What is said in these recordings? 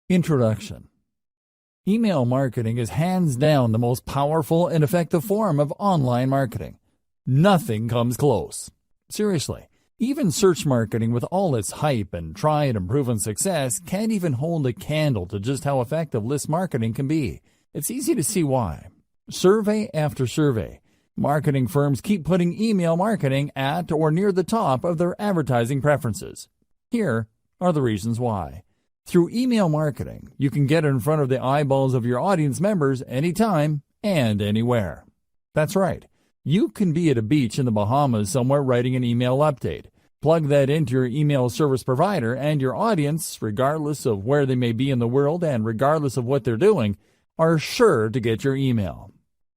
Introduction. Email marketing is hands down the most powerful and effective form of online marketing. Nothing comes close. Seriously, even search marketing with all its hype and tried and proven success can't even hold a candle to just how effective list marketing can be. It's easy to see why. Survey after survey, marketing firms keep putting email marketing at or near the top of their advertising preferences. Here are the reasons why. Through email marketing, you can get in front of the eyeballs of your audience members anytime and anywhere. That's right. You can be at a beach in the Bahamas somewhere writing an email update. Plug that into your email service provider, and your audience, regardless of where they may be in the world and regardless of what they're doing, are sure to get your email.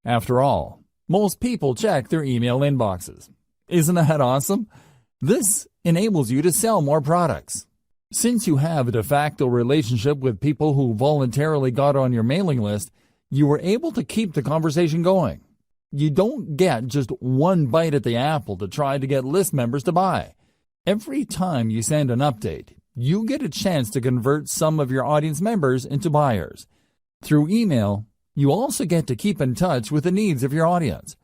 After all, most people check their email inboxes. Isn't that awesome? This enables you to sell more products. Since you have a de facto relationship with people who voluntarily got on your mailing list, you were able to keep the conversation going. You don't get just one bite at the apple to try to get list members to buy. Every time you send an update, you get a chance to convert some of your audience members into buyers. Through email, you also get to keep in touch with the needs of your audience.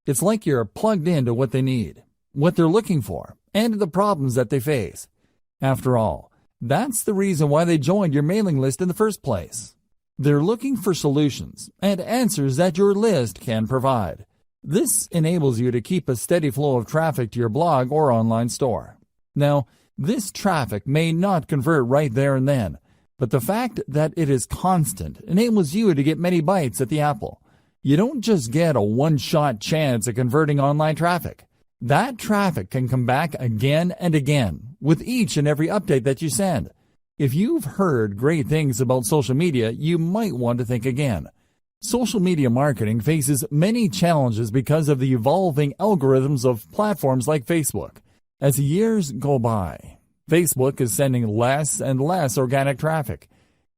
It's like you're plugged into what they need, what they're looking for, and the problems that they face. After all, that's the reason why they joined your mailing list in the first place. They're looking for solutions and answers that your list can provide. This enables you to keep a steady flow of traffic to your blog or online store. Now, this traffic may not convert right there and then, but the fact that it is constant enables you to get many bites at the apple. You don't just get a one-shot chance at converting online traffic. That traffic can come back again and again with each and every update that you send. If you've heard great things about social media, you might want to think again. Social media marketing faces many challenges because of the evolving algorithms of platforms like Facebook. As the years go by, Facebook is sending less and less organic traffic.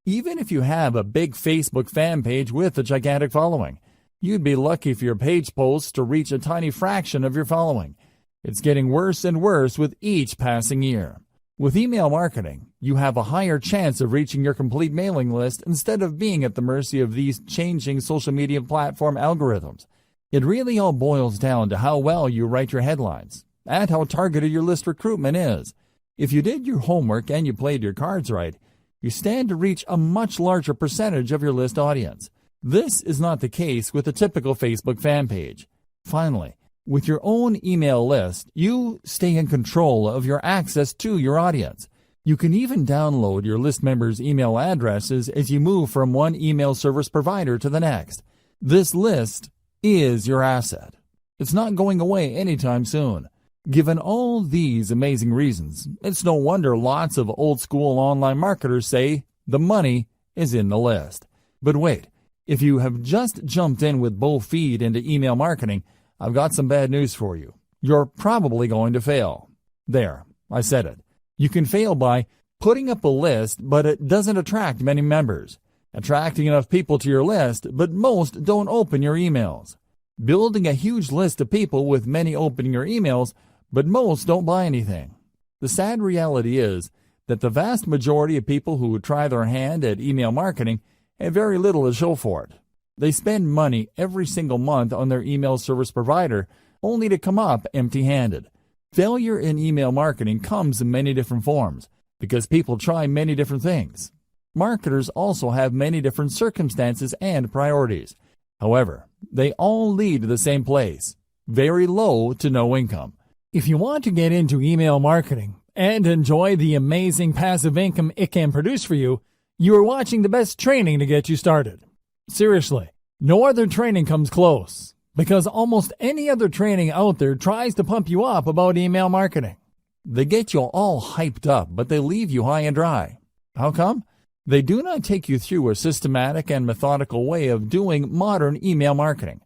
Even if you have a big Facebook fan page with a gigantic following, you'd be lucky for your page posts to reach a tiny fraction of your following. It's getting worse and worse with each passing year. With email marketing, you have a higher chance of reaching your complete mailing list instead of being at the mercy of these changing social media platform algorithms. It really all boils down to how well you write your headlines and how targeted your list recruitment is. If you did your homework and you played your cards right, you stand to reach a much larger percentage of your list audience. This is not the case with a typical Facebook fan page. Finally, with your own email list, you stay in control of your access to your audience. You can even download your list members' email addresses as you move from one email service provider to the next. This list is your asset. It's not going away anytime soon. Given all these amazing reasons, it's no wonder lots of old-school online marketers say the money is in the list. But wait, if you have just jumped in with both feet into email marketing, I've got some bad news for you. You're probably going to fail. There, I said it. You can fail by putting up a list, but it doesn't attract many members. Attracting enough people to your list, but most don't open your emails. Building a huge list of people with many opening your emails, but most don't buy anything. The sad reality is that the vast majority of people who try their hand at email marketing have very little to show for it. They spend money every single month on their email service provider only to come up empty-handed. Failure in email marketing comes in many different forms because people try many different things. Marketers also have many different circumstances and priorities. However, they all lead to the same place: very low to no income. If you want to get into email marketing and enjoy the amazing passive income it can produce for you, you are watching the best training to get you started. Seriously, no other training comes close, because almost any other training out there tries to pump you up about email marketing. They get you all hyped up, but they leave you high and dry. How come? They do not take you through a systematic and methodical way of doing modern email marketing.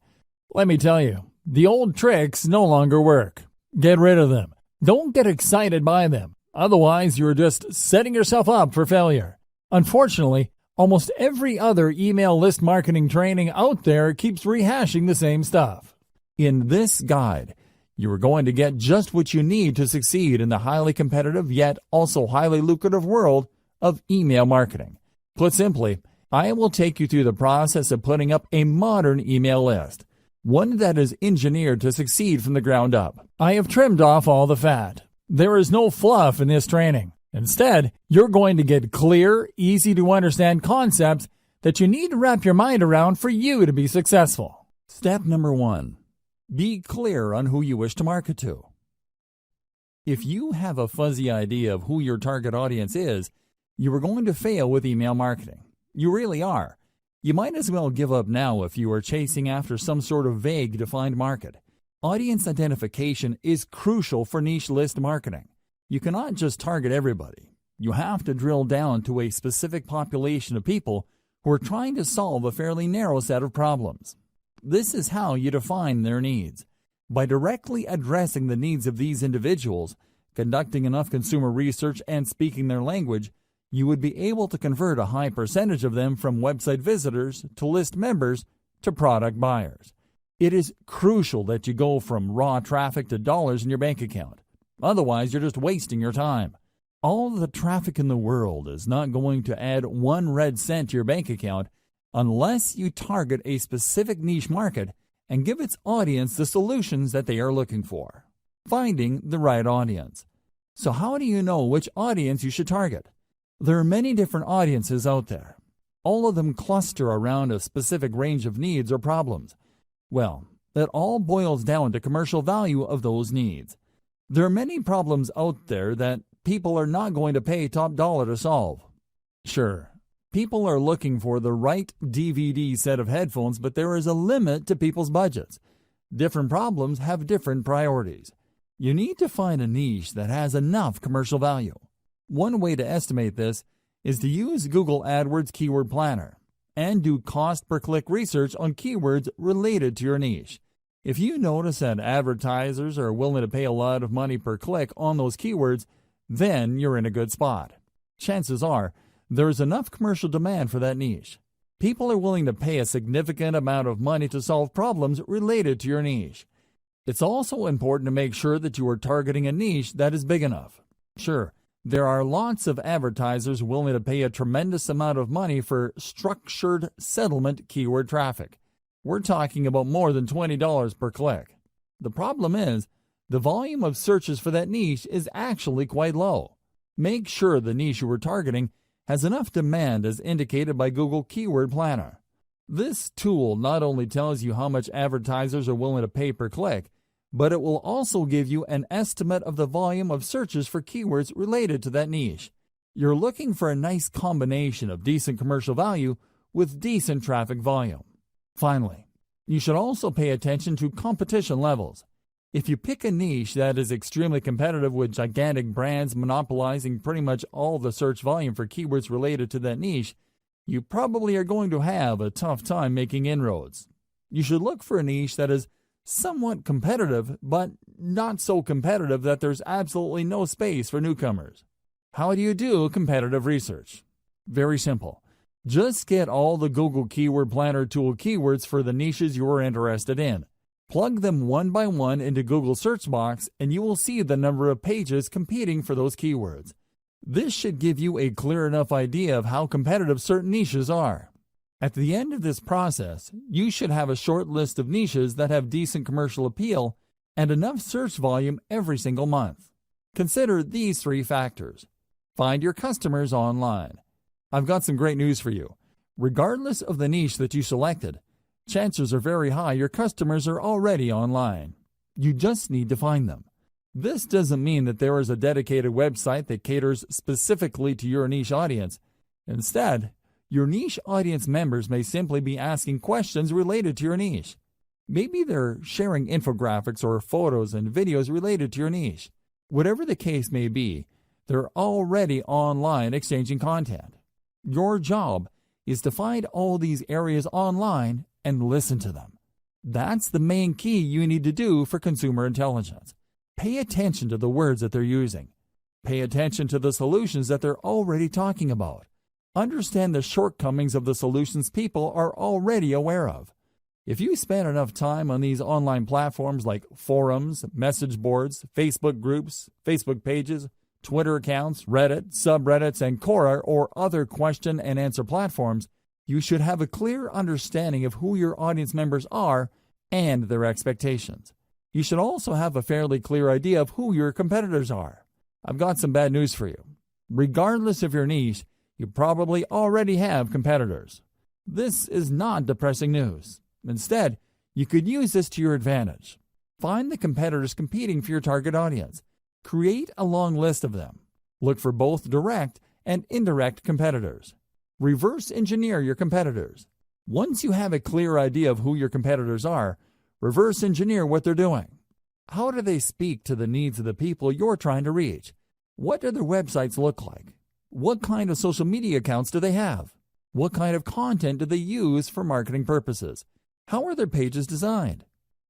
Let me tell you, the old tricks no longer work. Get rid of them. Don't get excited by them. Otherwise, you're just setting yourself up for failure. Unfortunately, almost every other email list marketing training out there keeps rehashing the same stuff. In this guide, you are going to get just what you need to succeed in the highly competitive yet also highly lucrative world of email marketing. Put simply, I will take you through the process of putting up a modern email list, one that is engineered to succeed from the ground up. I have trimmed off all the fat. There is no fluff in this training. Instead, you're going to get clear, easy to understand concepts that you need to wrap your mind around for you to be successful. Step number 1. Be clear on who you wish to market to. If you have a fuzzy idea of who your target audience is, you are going to fail with email marketing. You really are. You might as well give up now if you are chasing after some sort of vague defined market. Audience identification is crucial for niche list marketing. You cannot just target everybody. You have to drill down to a specific population of people who are trying to solve a fairly narrow set of problems. This is how you define their needs. By directly addressing the needs of these individuals, conducting enough consumer research, and speaking their language, you would be able to convert a high percentage of them from website visitors to list members to product buyers. It is crucial that you go from raw traffic to dollars in your bank account. Otherwise, you're just wasting your time. All the traffic in the world is not going to add 1 red cent to your bank account unless you target a specific niche market and give its audience the solutions that they are looking for. Finding the right audience. So how do you know which audience you should target? There are many different audiences out there. All of them cluster around a specific range of needs or problems. Well, it all boils down to commercial value of those needs. There are many problems out there that people are not going to pay top dollar to solve. Sure, people are looking for the right DVD set of headphones, but there is a limit to people's budgets. Different problems have different priorities. You need to find a niche that has enough commercial value. One way to estimate this is to use Google AdWords Keyword Planner and do cost per click research on keywords related to your niche. If you notice that advertisers are willing to pay a lot of money per click on those keywords, then you're in a good spot. Chances are there is enough commercial demand for that niche. People are willing to pay a significant amount of money to solve problems related to your niche. It's also important to make sure that you are targeting a niche that is big enough. Sure, there are lots of advertisers willing to pay a tremendous amount of money for structured settlement keyword traffic. We're talking about more than $20 per click. The problem is, the volume of searches for that niche is actually quite low. Make sure the niche you are targeting has enough demand as indicated by Google Keyword Planner. This tool not only tells you how much advertisers are willing to pay per click, but it will also give you an estimate of the volume of searches for keywords related to that niche. You're looking for a nice combination of decent commercial value with decent traffic volume. Finally, you should also pay attention to competition levels. If you pick a niche that is extremely competitive with gigantic brands monopolizing pretty much all the search volume for keywords related to that niche, you probably are going to have a tough time making inroads. You should look for a niche that is somewhat competitive, but not so competitive that there's absolutely no space for newcomers. How do you do competitive research? Very simple. Just get all the Google Keyword Planner tool keywords for the niches you are interested in. Plug them one by one into Google search box and you will see the number of pages competing for those keywords. This should give you a clear enough idea of how competitive certain niches are. At the end of this process, you should have a short list of niches that have decent commercial appeal and enough search volume every single month. Consider these 3 factors. Find your customers online. I've got some great news for you. Regardless of the niche that you selected, chances are very high your customers are already online. You just need to find them. This doesn't mean that there is a dedicated website that caters specifically to your niche audience. Instead, your niche audience members may simply be asking questions related to your niche. Maybe they're sharing infographics or photos and videos related to your niche. Whatever the case may be, they're already online exchanging content. Your job is to find all these areas online and listen to them. That's the main key you need to do for consumer intelligence. Pay attention to the words that they're using. Pay attention to the solutions that they're already talking about. Understand the shortcomings of the solutions people are already aware of. If you spend enough time on these online platforms like forums, message boards, Facebook groups, Facebook pages, Twitter accounts, Reddit, subreddits, and Quora or other question and answer platforms, you should have a clear understanding of who your audience members are and their expectations. You should also have a fairly clear idea of who your competitors are. I've got some bad news for you. Regardless of your niche, you probably already have competitors. This is not depressing news. Instead, you could use this to your advantage. Find the competitors competing for your target audience. Create a long list of them. Look for both direct and indirect competitors. Reverse engineer your competitors. Once you have a clear idea of who your competitors are, reverse engineer what they're doing. How do they speak to the needs of the people you're trying to reach? What do their websites look like? What kind of social media accounts do they have? What kind of content do they use for marketing purposes? How are their pages designed?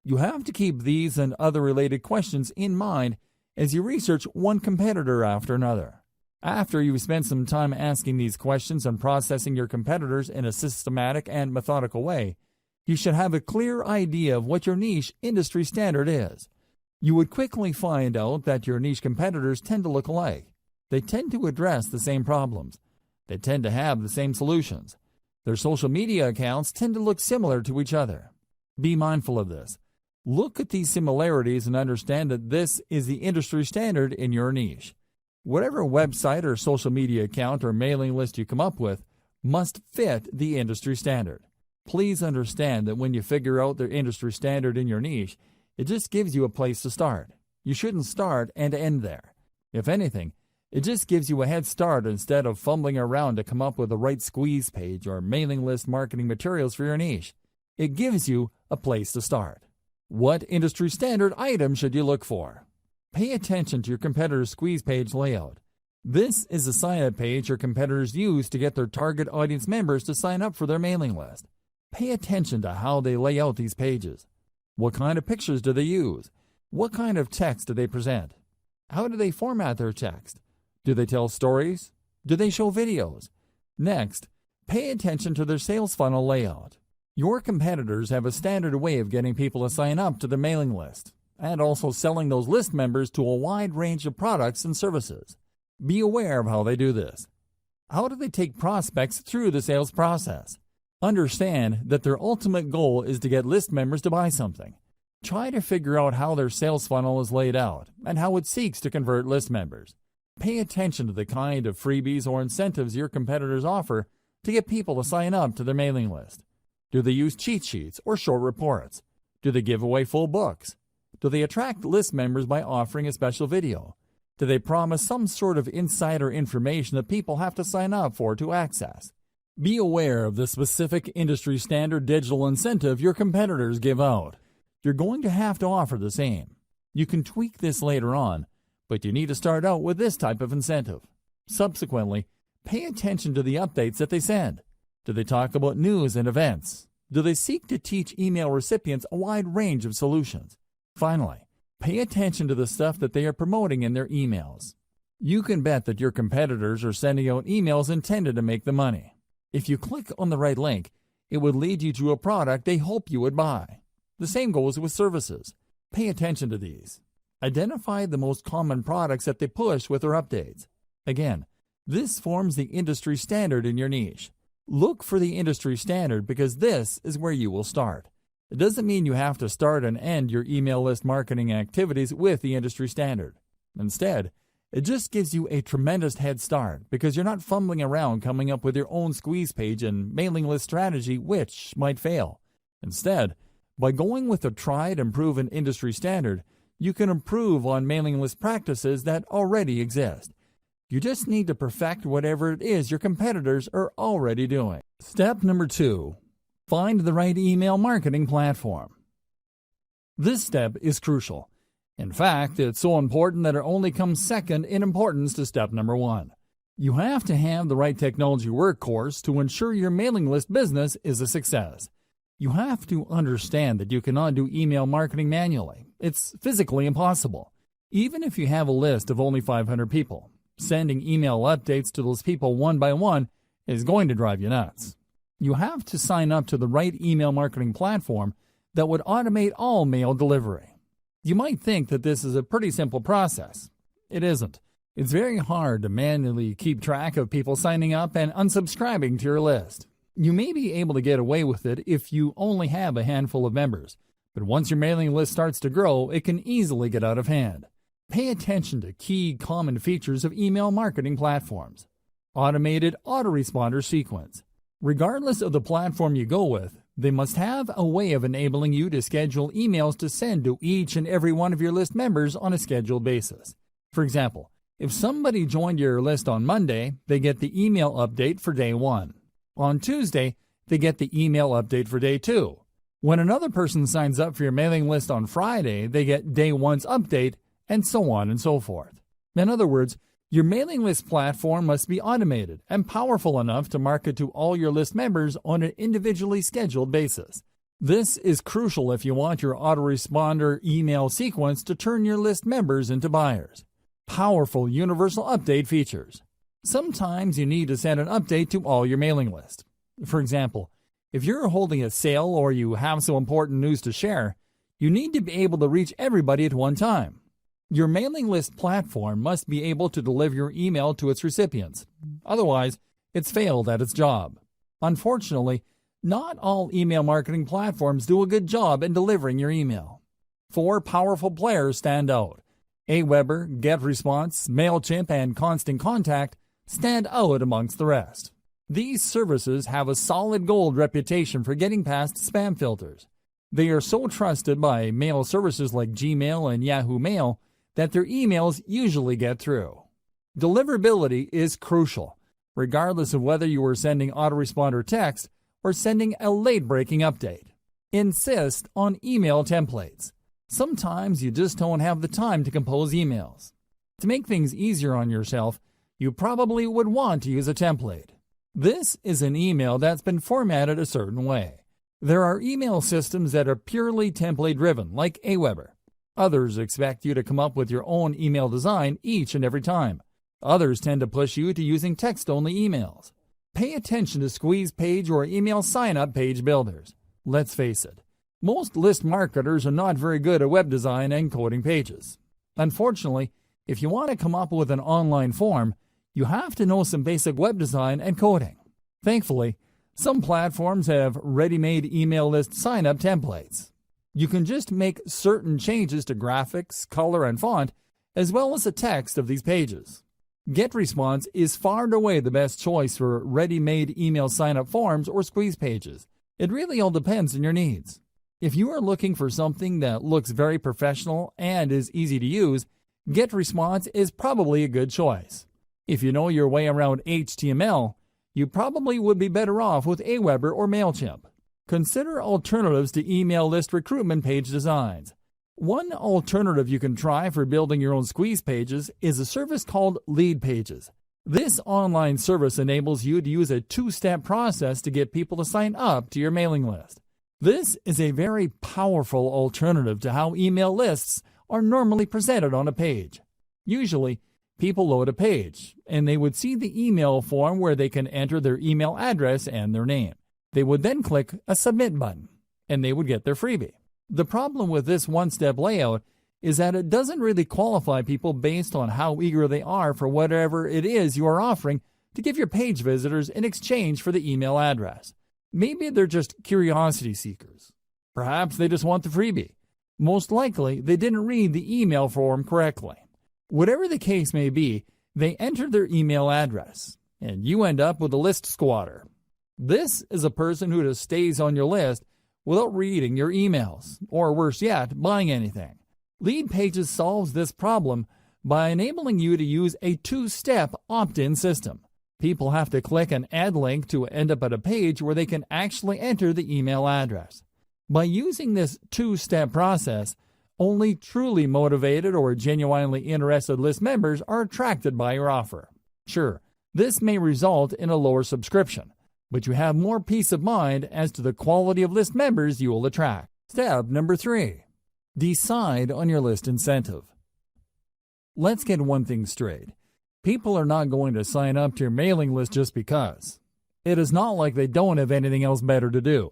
You have to keep these and other related questions in mind as you research one competitor after another. After you've spent some time asking these questions and processing your competitors in a systematic and methodical way, you should have a clear idea of what your niche industry standard is. You would quickly find out that your niche competitors tend to look alike. They tend to address the same problems. They tend to have the same solutions. Their social media accounts tend to look similar to each other. Be mindful of this. Look at these similarities and understand that this is the industry standard in your niche. Whatever website or social media account or mailing list you come up with must fit the industry standard. Please understand that when you figure out the industry standard in your niche, it just gives you a place to start. You shouldn't start and end there. If anything, it just gives you a head start instead of fumbling around to come up with the right squeeze page or mailing list marketing materials for your niche. It gives you a place to start. What industry standard item should you look for? Pay attention to your competitor's squeeze page layout. This is a sign-up page your competitors use to get their target audience members to sign up for their mailing list. Pay attention to how they lay out these pages. What kind of pictures do they use? What kind of text do they present? How do they format their text? Do they tell stories? Do they show videos? Next, pay attention to their sales funnel layout. Your competitors have a standard way of getting people to sign up to their mailing list, and also selling those list members to a wide range of products and services. Be aware of how they do this. How do they take prospects through the sales process? Understand that their ultimate goal is to get list members to buy something. Try to figure out how their sales funnel is laid out and how it seeks to convert list members. Pay attention to the kind of freebies or incentives your competitors offer to get people to sign up to their mailing list. Do they use cheat sheets or short reports? Do they give away full books? Do they attract list members by offering a special video? Do they promise some sort of insider information that people have to sign up for to access? Be aware of the specific industry standard digital incentive your competitors give out. You're going to have to offer the same. You can tweak this later on, but you need to start out with this type of incentive. Subsequently, pay attention to the updates that they send. Do they talk about news and events? Do they seek to teach email recipients a wide range of solutions? Finally, pay attention to the stuff that they are promoting in their emails. You can bet that your competitors are sending out emails intended to make the money. If you click on the right link, it would lead you to a product they hope you would buy. The same goes with services. Pay attention to these. Identify the most common products that they push with their updates. Again, this forms the industry standard in your niche. Look for the industry standard because this is where you will start. It doesn't mean you have to start and end your email list marketing activities with the industry standard. Instead, it just gives you a tremendous head start because you're not fumbling around coming up with your own squeeze page and mailing list strategy which might fail. Instead, by going with a tried and proven industry standard, you can improve on mailing list practices that already exist. You just need to perfect whatever it is your competitors are already doing. Step number 2. Find the right email marketing platform. This step is crucial. In fact, it's so important that it only comes second in importance to step number 1. You have to have the right technology workhorse to ensure your mailing list business is a success. You have to understand that you cannot do email marketing manually. It's physically impossible. Even if you have a list of only 500 people, sending email updates to those people one by one is going to drive you nuts. You have to sign up to the right email marketing platform that would automate all mail delivery. You might think that this is a pretty simple process. It isn't. It's very hard to manually keep track of people signing up and unsubscribing to your list. You may be able to get away with it if you only have a handful of members, but once your mailing list starts to grow, it can easily get out of hand. Pay attention to key common features of email marketing platforms. Automated autoresponder sequence. Regardless of the platform you go with, they must have a way of enabling you to schedule emails to send to each and every one of your list members on a scheduled basis. For example, if somebody joined your list on Monday, they get the email update for day 1. On Tuesday, they get the email update for day 2. When another person signs up for your mailing list on Friday, they get day 1's update, and so on and so forth. In other words, your mailing list platform must be automated and powerful enough to market to all your list members on an individually scheduled basis. This is crucial if you want your autoresponder email sequence to turn your list members into buyers. Powerful universal update features. Sometimes you need to send an update to all your mailing list. For example, if you're holding a sale or you have some important news to share, you need to be able to reach everybody at one time. Your mailing list platform must be able to deliver your email to its recipients. Otherwise, it's failed at its job. Unfortunately, not all email marketing platforms do a good job in delivering your email. 4 powerful players stand out. Aweber, GetResponse, MailChimp, and Constant Contact stand out amongst the rest. These services have a solid gold reputation for getting past spam filters. They are so trusted by mail services like Gmail and Yahoo Mail that their emails usually get through. Deliverability is crucial, regardless of whether you are sending autoresponder text or sending a late-breaking update. Insist on email templates. Sometimes you just don't have the time to compose emails. To make things easier on yourself, you probably would want to use a template. This is an email that's been formatted a certain way. There are email systems that are purely template-driven, like Aweber. Others expect you to come up with your own email design each and every time. Others tend to push you to using text-only emails. Pay attention to squeeze page or email sign-up page builders. Let's face it, most list marketers are not very good at web design and coding pages. Unfortunately, if you want to come up with an online form, you have to know some basic web design and coding. Thankfully, some platforms have ready-made email list sign-up templates. You can just make certain changes to graphics, color, and font, as well as the text of these pages. GetResponse is far and away the best choice for ready-made email sign-up forms or squeeze pages. It really all depends on your needs. If you are looking for something that looks very professional and is easy to use, GetResponse is probably a good choice. If you know your way around HTML, you probably would be better off with Aweber or MailChimp. Consider alternatives to email list recruitment page designs. One alternative you can try for building your own squeeze pages is a service called Leadpages. This online service enables you to use a 2-step process to get people to sign up to your mailing list. This is a very powerful alternative to how email lists are normally presented on a page. Usually, people load a page, and they would see the email form where they can enter their email address and their name. They would then click a submit button, and they would get their freebie. The problem with this one-step layout is that it doesn't really qualify people based on how eager they are for whatever it is you are offering to give your page visitors in exchange for the email address. Maybe they're just curiosity seekers. Perhaps they just want the freebie. Most likely, they didn't read the email form correctly. Whatever the case may be, they entered their email address, and you end up with a list squatter. This is a person who just stays on your list without reading your emails, or worse yet, buying anything. Leadpages solves this problem by enabling you to use a 2-step opt-in system. People have to click an add link to end up at a page where they can actually enter the email address. By using this 2-step process, only truly motivated or genuinely interested list members are attracted by your offer. Sure, this may result in a lower subscription, but you have more peace of mind as to the quality of list members you will attract. Step number 3. Decide on your list incentive. Let's get one thing straight. People are not going to sign up to your mailing list just because. It is not like they don't have anything else better to do.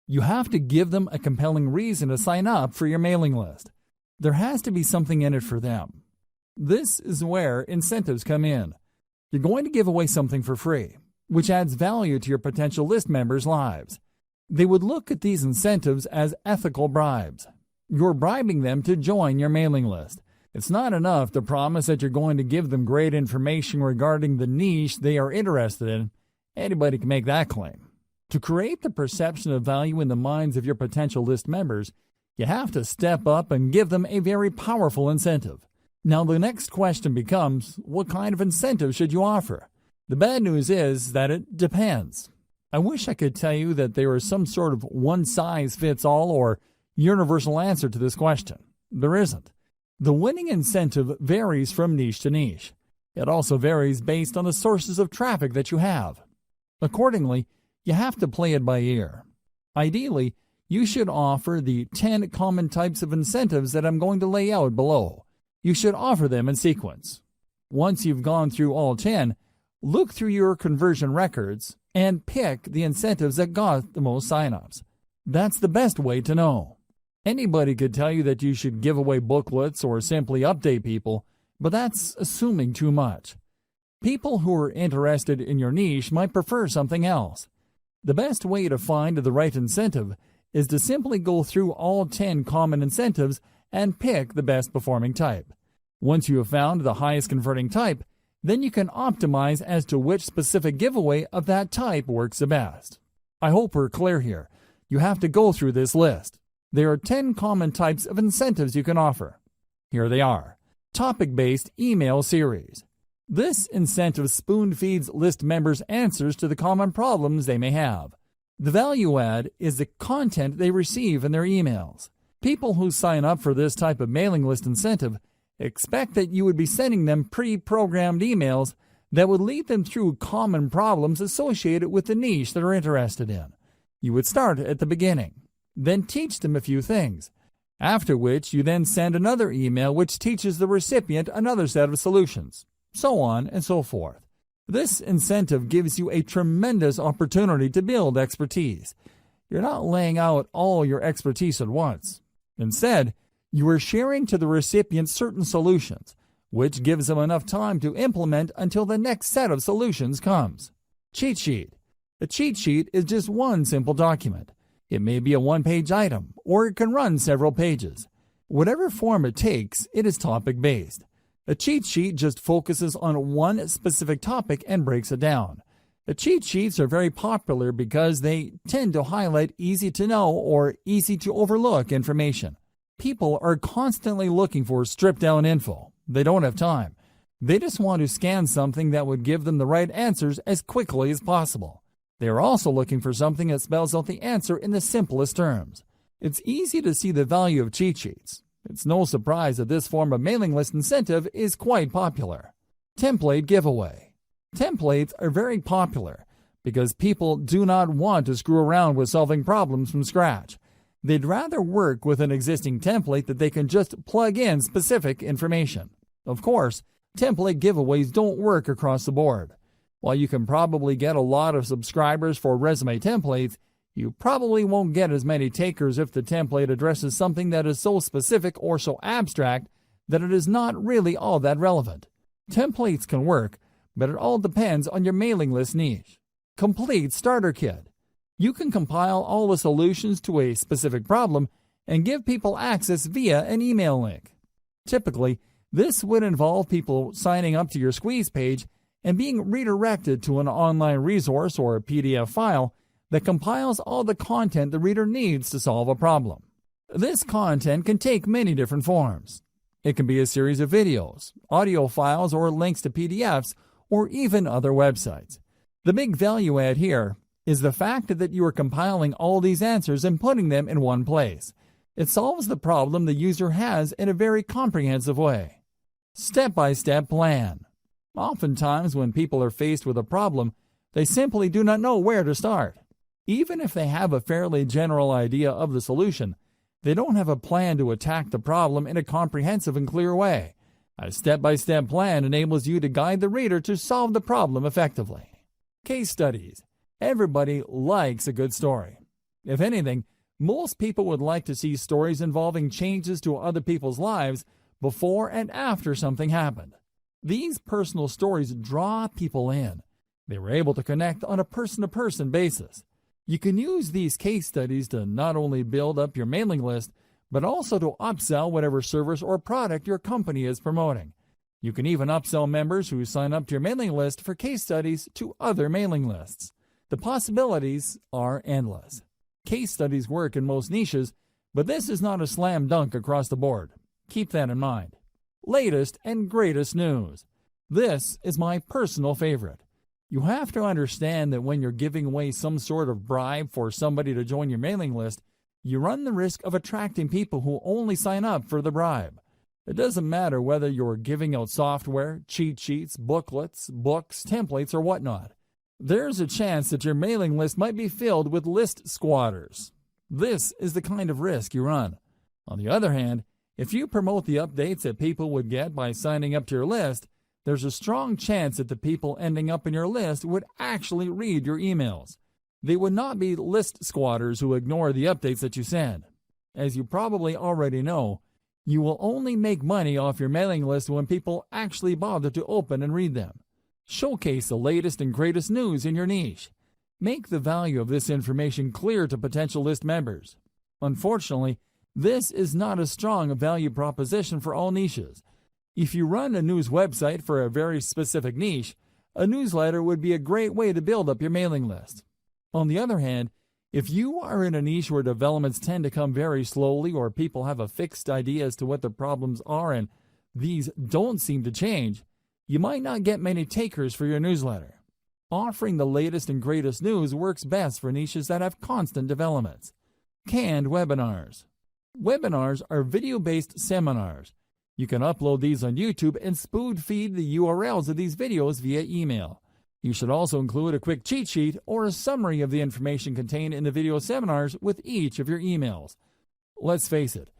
You have to give them a compelling reason to sign up for your mailing list. There has to be something in it for them. This is where incentives come in. You're going to give away something for free, which adds value to your potential list members' lives. They would look at these incentives as ethical bribes. You're bribing them to join your mailing list. It's not enough to promise that you're going to give them great information regarding the niche they are interested in. Anybody can make that claim. To create the perception of value in the minds of your potential list members, you have to step up and give them a very powerful incentive. Now, the next question becomes, what kind of incentive should you offer? The bad news is that it depends. I wish I could tell you that there is some sort of one-size-fits-all or universal answer to this question. There isn't. The winning incentive varies from niche to niche. It also varies based on the sources of traffic that you have. Accordingly, you have to play it by ear. Ideally, you should offer the 10 common types of incentives that I'm going to lay out below. You should offer them in sequence. Once you've gone through all 10, look through your conversion records and pick the incentives that got the most signups. That's the best way to know. Anybody could tell you that you should give away booklets or simply update people, but that's assuming too much. People who are interested in your niche might prefer something else. The best way to find the right incentive is to simply go through all 10 common incentives and pick the best performing type. Once you have found the highest converting type, then you can optimize as to which specific giveaway of that type works the best. I hope we're clear here. You have to go through this list. There are 10 common types of incentives you can offer. Here they are. Topic-based email series. This incentive spoon-feeds list members answers to the common problems they may have. The value add is the content they receive in their emails. People who sign up for this type of mailing list incentive expect that you would be sending them pre-programmed emails that would lead them through common problems associated with the niche they're interested in. You would start at the beginning, then teach them a few things, after which you then send another email which teaches the recipient another set of solutions, so on and so forth. This incentive gives you a tremendous opportunity to build expertise. You're not laying out all your expertise at once. Instead, you are sharing to the recipient certain solutions, which gives them enough time to implement until the next set of solutions comes. Cheat sheet. A cheat sheet is just one simple document. It may be a one-page item, or it can run several pages. Whatever form it takes, it is topic-based. A cheat sheet just focuses on one specific topic and breaks it down. The cheat sheets are very popular because they tend to highlight easy-to-know or easy-to-overlook information. People are constantly looking for stripped-down info. They don't have time. They just want to scan something that would give them the right answers as quickly as possible. They are also looking for something that spells out the answer in the simplest terms. It's easy to see the value of cheat sheets. It's no surprise that this form of mailing list incentive is quite popular. Template giveaway. Templates are very popular because people do not want to screw around with solving problems from scratch. They'd rather work with an existing template that they can just plug in specific information. Of course, template giveaways don't work across the board. While you can probably get a lot of subscribers for resume templates, you probably won't get as many takers if the template addresses something that is so specific or so abstract that it is not really all that relevant. Templates can work, but it all depends on your mailing list niche. Complete starter kit. You can compile all the solutions to a specific problem and give people access via an email link. Typically, this would involve people signing up to your squeeze page and being redirected to an online resource or a PDF file that compiles all the content the reader needs to solve a problem. This content can take many different forms. It can be a series of videos, audio files, or links to PDFs, or even other websites. The big value add here is the fact that you are compiling all these answers and putting them in one place. It solves the problem the user has in a very comprehensive way. Step-by-step plan. Oftentimes, when people are faced with a problem, they simply do not know where to start. Even if they have a fairly general idea of the solution, they don't have a plan to attack the problem in a comprehensive and clear way. A step-by-step plan enables you to guide the reader to solve the problem effectively. Case studies. Everybody likes a good story. If anything, most people would like to see stories involving changes to other people's lives, before and after something happened. These personal stories draw people in. They were able to connect on a person-to-person basis. You can use these case studies to not only build up your mailing list, but also to upsell whatever service or product your company is promoting. You can even upsell members who sign up to your mailing list for case studies to other mailing lists. The possibilities are endless. Case studies work in most niches, but this is not a slam dunk across the board. Keep that in mind. Latest and greatest news. This is my personal favorite. You have to understand that when you're giving away some sort of bribe for somebody to join your mailing list, you run the risk of attracting people who only sign up for the bribe. It doesn't matter whether you're giving out software, cheat sheets, booklets, books, templates, or whatnot. There's a chance that your mailing list might be filled with list squatters. This is the kind of risk you run. On the other hand, if you promote the updates that people would get by signing up to your list, there's a strong chance that the people ending up in your list would actually read your emails. They would not be list squatters who ignore the updates that you send. As you probably already know, you will only make money off your mailing list when people actually bother to open and read them. Showcase the latest and greatest news in your niche. Make the value of this information clear to potential list members. Unfortunately, this is not a strong value proposition for all niches. If you run a news website for a very specific niche, a newsletter would be a great way to build up your mailing list. On the other hand, if you are in a niche where developments tend to come very slowly or people have a fixed idea as to what the problems are and these don't seem to change, you might not get many takers for your newsletter. Offering the latest and greatest news works best for niches that have constant developments. Canned webinars. Webinars are video-based seminars. You can upload these on YouTube and spoon-feed the URLs of these videos via email. You should also include a quick cheat sheet or a summary of the information contained in the video seminars with each of your emails. Let's face it,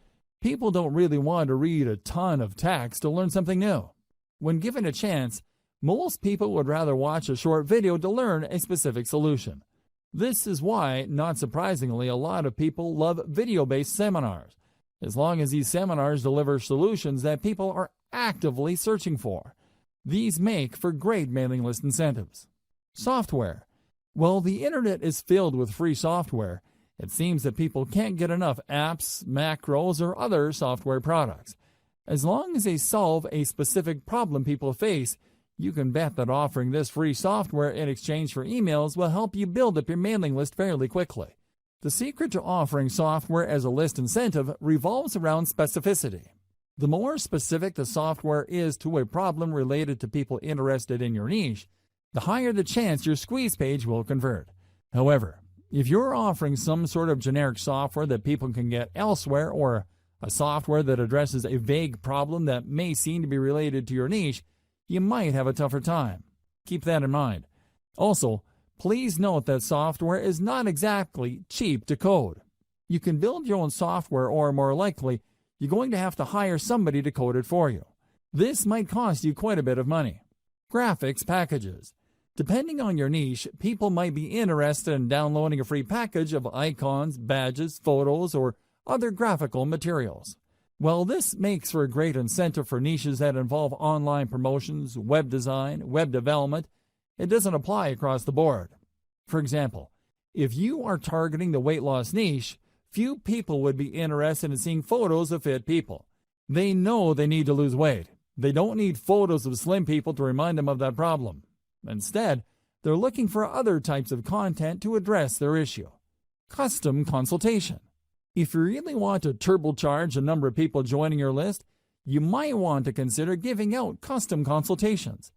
people don't really want to read a ton of text to learn something new. When given a chance, most people would rather watch a short video to learn a specific solution. This is why, not surprisingly, a lot of people love video-based seminars, as long as these seminars deliver solutions that people are actively searching for. These make for great mailing list incentives. Software. While the internet is filled with free software, it seems that people can't get enough apps, macros, or other software products. As long as they solve a specific problem people face, you can bet that offering this free software in exchange for emails will help you build up your mailing list fairly quickly. The secret to offering software as a list incentive revolves around specificity. The more specific the software is to a problem related to people interested in your niche, the higher the chance your squeeze page will convert. However, if you're offering some sort of generic software that people can get elsewhere or a software that addresses a vague problem that may seem to be related to your niche, you might have a tougher time. Keep that in mind. Also, please note that software is not exactly cheap to code. You can build your own software, or more likely, you're going to have to hire somebody to code it for you. This might cost you quite a bit of money. Graphics packages. Depending on your niche, people might be interested in downloading a free package of icons, badges, photos, or other graphical materials. While this makes for a great incentive for niches that involve online promotions, web design, web development, it doesn't apply across the board. For example, if you are targeting the weight loss niche, few people would be interested in seeing photos of fit people. They know they need to lose weight. They don't need photos of slim people to remind them of that problem. Instead, they're looking for other types of content to address their issue. Custom consultation. If you really want to turbocharge the number of people joining your list, you might want to consider giving out custom consultations.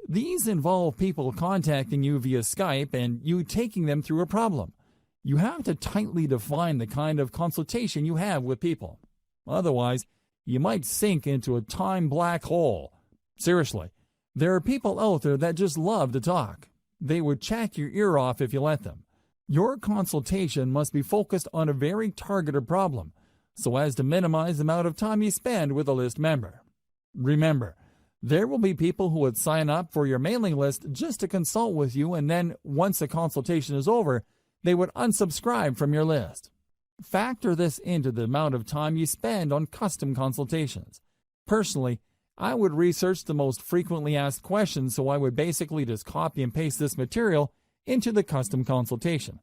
These involve people contacting you via Skype and you taking them through a problem. You have to tightly define the kind of consultation you have with people. Otherwise, you might sink into a time black hole. Seriously, there are people out there that just love to talk. They would chat your ear off if you let them. Your consultation must be focused on a very targeted problem, so as to minimize the amount of time you spend with a list member. Remember, there will be people who would sign up for your mailing list just to consult with you, and then, once the consultation is over, they would unsubscribe from your list. Factor this into the amount of time you spend on custom consultations. Personally, I would research the most frequently asked questions, so I would basically just copy and paste this material into the custom consultation.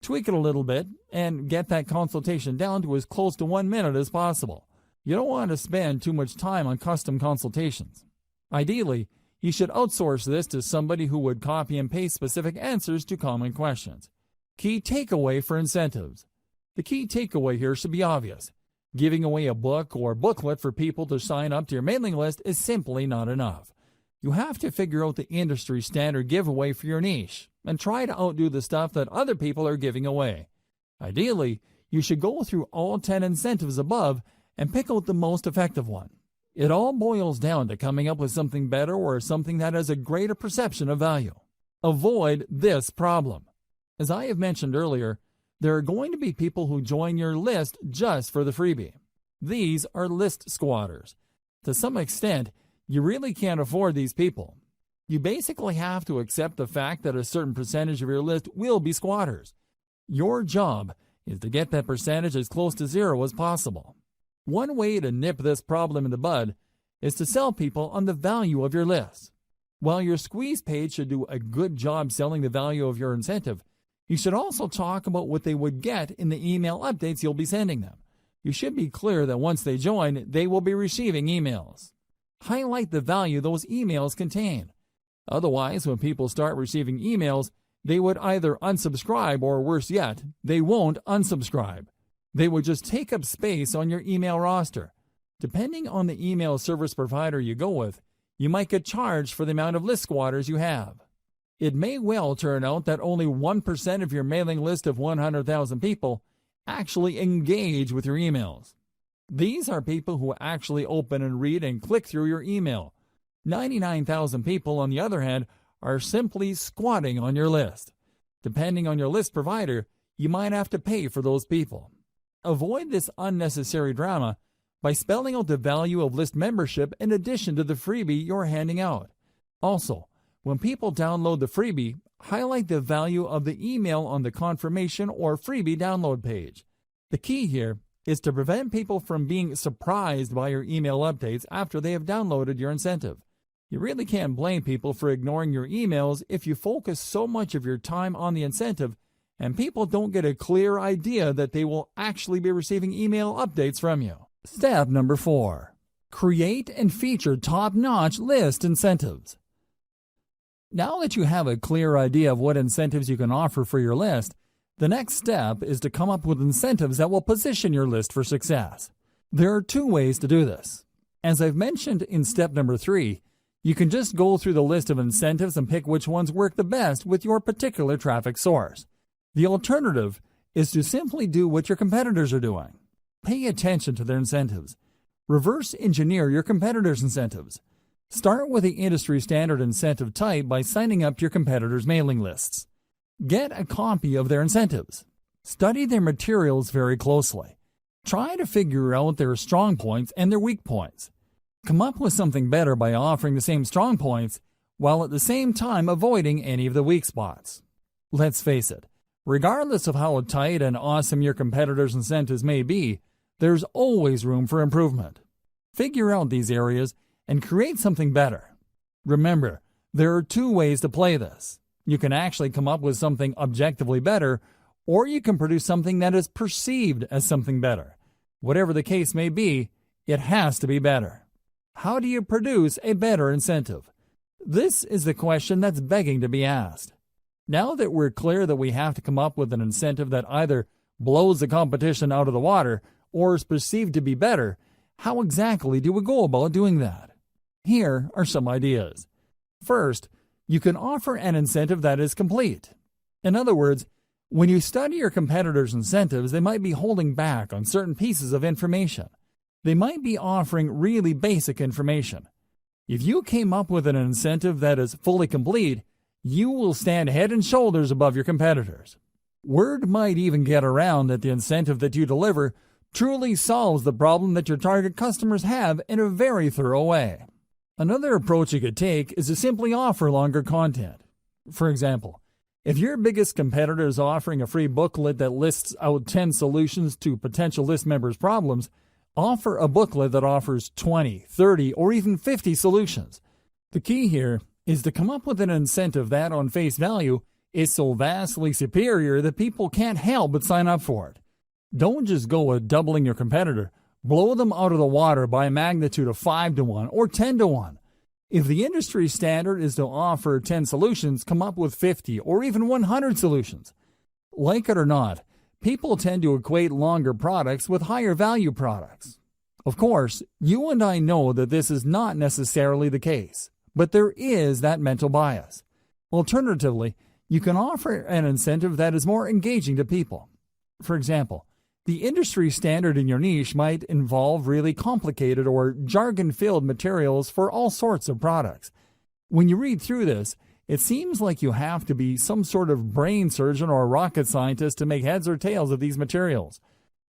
Tweak it a little bit and get that consultation down to as close to 1 minute as possible. You don't want to spend too much time on custom consultations. Ideally, you should outsource this to somebody who would copy and paste specific answers to common questions. Key takeaway for incentives. The key takeaway here should be obvious. Giving away a book or booklet for people to sign up to your mailing list is simply not enough. You have to figure out the industry standard giveaway for your niche and try to outdo the stuff that other people are giving away. Ideally, you should go through all 10 incentives above and pick out the most effective one. It all boils down to coming up with something better or something that has a greater perception of value. Avoid this problem. As I have mentioned earlier, there are going to be people who join your list just for the freebie. These are list squatters. To some extent, you really can't afford these people. You basically have to accept the fact that a certain percentage of your list will be squatters. Your job is to get that percentage as close to zero as possible. One way to nip this problem in the bud is to sell people on the value of your list. While your squeeze page should do a good job selling the value of your incentive, you should also talk about what they would get in the email updates you'll be sending them. You should be clear that once they join, they will be receiving emails. Highlight the value those emails contain. Otherwise, when people start receiving emails, they would either unsubscribe or, worse yet, they won't unsubscribe. They would just take up space on your email roster. Depending on the email service provider you go with, you might get charged for the amount of list squatters you have. It may well turn out that only 1% of your mailing list of 100,000 people actually engage with your emails. These are people who actually open and read and click through your email. 99,000 people, on the other hand, are simply squatting on your list. Depending on your list provider, you might have to pay for those people. Avoid this unnecessary drama by spelling out the value of list membership in addition to the freebie you're handing out. Also, when people download the freebie, highlight the value of the email on the confirmation or freebie download page. The key here is to prevent people from being surprised by your email updates after they have downloaded your incentive. You really can't blame people for ignoring your emails if you focus so much of your time on the incentive and people don't get a clear idea that they will actually be receiving email updates from you. Step number 4. Create and feature top-notch list incentives. Now that you have a clear idea of what incentives you can offer for your list, the next step is to come up with incentives that will position your list for success. There are 2 ways to do this. As I've mentioned in step number 3, you can just go through the list of incentives and pick which ones work the best with your particular traffic source. The alternative is to simply do what your competitors are doing. Pay attention to their incentives. Reverse engineer your competitors' incentives. Start with the industry standard incentive type by signing up to your competitors' mailing lists. Get a copy of their incentives. Study their materials very closely. Try to figure out their strong points and their weak points. Come up with something better by offering the same strong points while at the same time avoiding any of the weak spots. Let's face it, regardless of how tight and awesome your competitors' incentives may be, there's always room for improvement. Figure out these areas and create something better. Remember, there are 2 ways to play this. You can actually come up with something objectively better, or you can produce something that is perceived as something better. Whatever the case may be, it has to be better. How do you produce a better incentive? This is the question that's begging to be asked. Now that we're clear that we have to come up with an incentive that either blows the competition out of the water or is perceived to be better, how exactly do we go about doing that? Here are some ideas. First, you can offer an incentive that is complete. In other words, when you study your competitors' incentives, they might be holding back on certain pieces of information. They might be offering really basic information. If you came up with an incentive that is fully complete, you will stand head and shoulders above your competitors. Word might even get around that the incentive that you deliver truly solves the problem that your target customers have in a very thorough way. Another approach you could take is to simply offer longer content. For example, if your biggest competitor is offering a free booklet that lists out 10 solutions to potential list members' problems, Offer a booklet that offers 20, 30, or even 50 solutions. The key here is to come up with an incentive that, on face value, is so vastly superior that people can't help but sign up for it. Don't just go with doubling your competitor. Blow them out of the water by a magnitude of 5 to 1 or 10 to 1. If the industry standard is to offer 10 solutions, come up with 50 or even 100 solutions. Like it or not, people tend to equate longer products with higher value products. Of course, you and I know that this is not necessarily the case, but there is that mental bias. Alternatively, you can offer an incentive that is more engaging to people. For example, the industry standard in your niche might involve really complicated or jargon-filled materials for all sorts of products. When you read through this, it seems like you have to be some sort of brain surgeon or a rocket scientist to make heads or tails of these materials.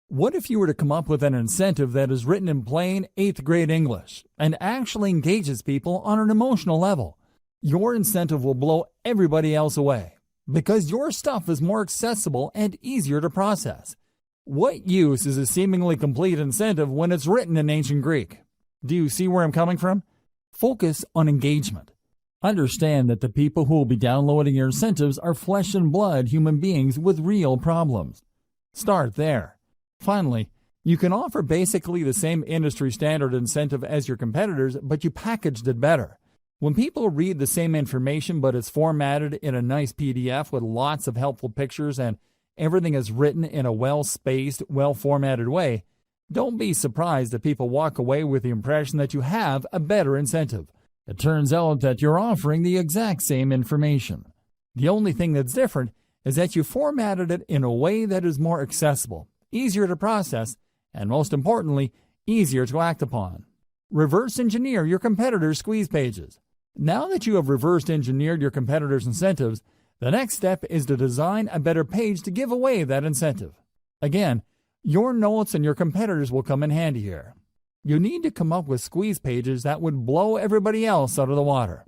What if you were to come up with an incentive that is written in plain 8th grade English and actually engages people on an emotional level? Your incentive will blow everybody else away because your stuff is more accessible and easier to process. What use is a seemingly complete incentive when it's written in ancient Greek? Do you see where I'm coming from? Focus on engagement. Understand that the people who will be downloading your incentives are flesh and blood human beings with real problems. Start there. Finally, you can offer basically the same industry standard incentive as your competitors, but you packaged it better. When people read the same information, but it's formatted in a nice PDF with lots of helpful pictures and everything is written in a well-spaced, well-formatted way, don't be surprised that people walk away with the impression that you have a better incentive. It turns out that you're offering the exact same information. The only thing that's different is that you formatted it in a way that is more accessible, easier to process, and most importantly, easier to act upon. Reverse engineer your competitors' squeeze pages. Now that you have reverse engineered your competitors' incentives, the next step is to design a better page to give away that incentive. Again, your notes and your competitors will come in handy here. You need to come up with squeeze pages that would blow everybody else out of the water.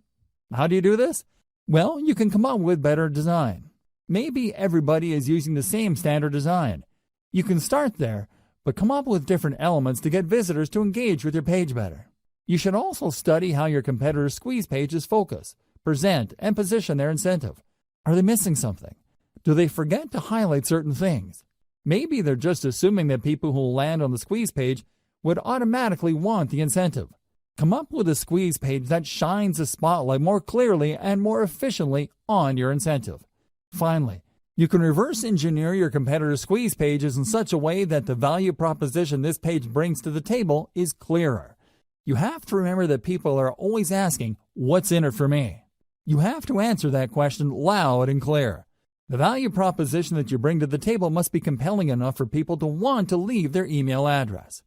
How do you do this? Well, you can come up with better design. Maybe everybody is using the same standard design. You can start there, but come up with different elements to get visitors to engage with your page better. You should also study how your competitors' squeeze pages focus, present, and position their incentive. Are they missing something? Do they forget to highlight certain things? Maybe they're just assuming that people who land on the squeeze page would automatically want the incentive. Come up with a squeeze page that shines the spotlight more clearly and more efficiently on your incentive. Finally, you can reverse engineer your competitors' squeeze pages in such a way that the value proposition this page brings to the table is clearer. You have to remember that people are always asking, "What's in it for me?" You have to answer that question loud and clear. The value proposition that you bring to the table must be compelling enough for people to want to leave their email address.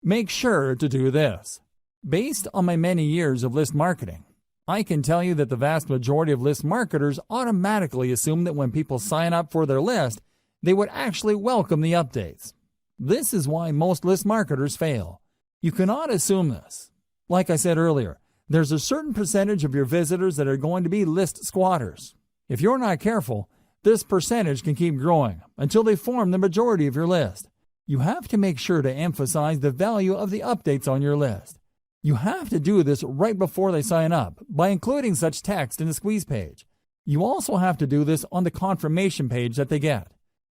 Make sure to do this. Based on my many years of list marketing, I can tell you that the vast majority of list marketers automatically assume that when people sign up for their list, they would actually welcome the updates. This is why most list marketers fail. You cannot assume this. Like I said earlier, there's a certain percentage of your visitors that are going to be list squatters. If you're not careful, this percentage can keep growing until they form the majority of your list. You have to make sure to emphasize the value of the updates on your list. You have to do this right before they sign up by including such text in the squeeze page. You also have to do this on the confirmation page that they get.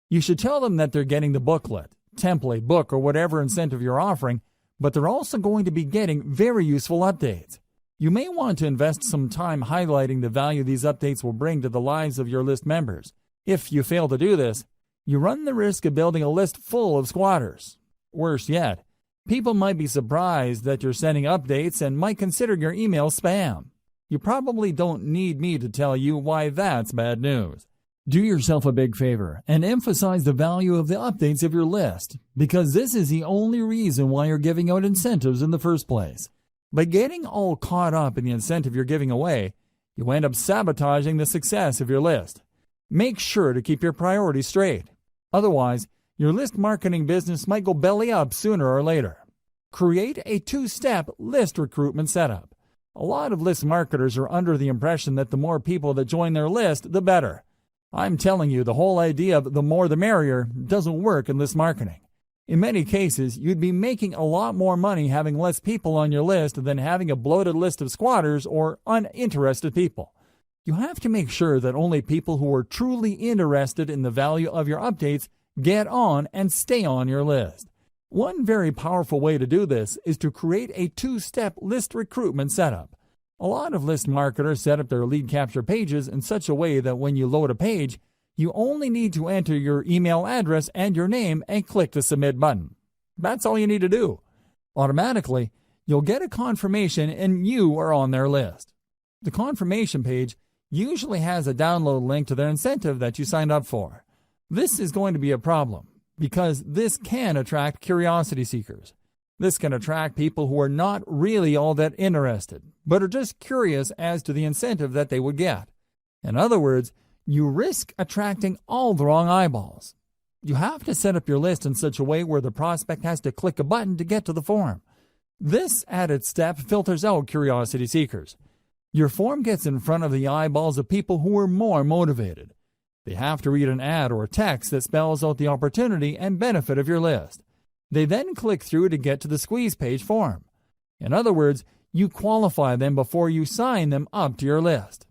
You should tell them that they're getting the booklet, template, book, or whatever incentive you're offering, but they're also going to be getting very useful updates. You may want to invest some time highlighting the value these updates will bring to the lives of your list members. If you fail to do this, you run the risk of building a list full of squatters. Worse yet, people might be surprised that you're sending updates and might consider your email spam. You probably don't need me to tell you why that's bad news. Do yourself a big favor and emphasize the value of the updates of your list, because this is the only reason why you're giving out incentives in the first place. By getting all caught up in the incentive you're giving away, you end up sabotaging the success of your list. Make sure to keep your priorities straight. Otherwise, your list marketing business might go belly up sooner or later. Create a two-step list recruitment setup. A lot of list marketers are under the impression that the more people that join their list, the better. I'm telling you, the whole idea of the more the merrier doesn't work in list marketing. In many cases, you'd be making a lot more money having less people on your list than having a bloated list of squatters or uninterested people. You have to make sure that only people who are truly interested in the value of your updates get on and stay on your list. One very powerful way to do this is to create a two-step list recruitment setup. A lot of list marketers set up their lead capture pages in such a way that when you load a page, you only need to enter your email address and your name and click the submit button. That's all you need to do. Automatically, you'll get a confirmation and you are on their list. The confirmation page usually has a download link to their incentive that you signed up for. This is going to be a problem because this can attract curiosity seekers. This can attract people who are not really all that interested, but are just curious as to the incentive that they would get. In other words, you risk attracting all the wrong eyeballs. You have to set up your list in such a way where the prospect has to click a button to get to the form. This added step filters out curiosity seekers. Your form gets in front of the eyeballs of people who are more motivated. They have to read an ad or a text that spells out the opportunity and benefit of your list. They then click through to get to the squeeze page form. In other words, you qualify them before you sign them up to your list.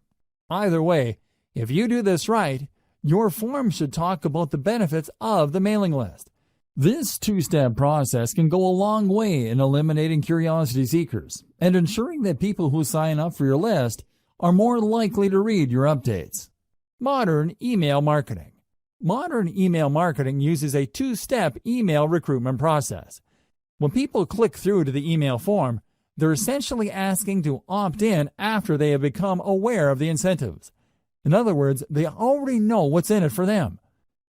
Either way, if you do this right, your form should talk about the benefits of the mailing list. This two-step process can go a long way in eliminating curiosity seekers and ensuring that people who sign up for your list are more likely to read your updates. Modern email marketing. Modern email marketing uses a two-step email recruitment process. When people click through to the email form, they're essentially asking to opt in after they have become aware of the incentives. In other words, they already know what's in it for them.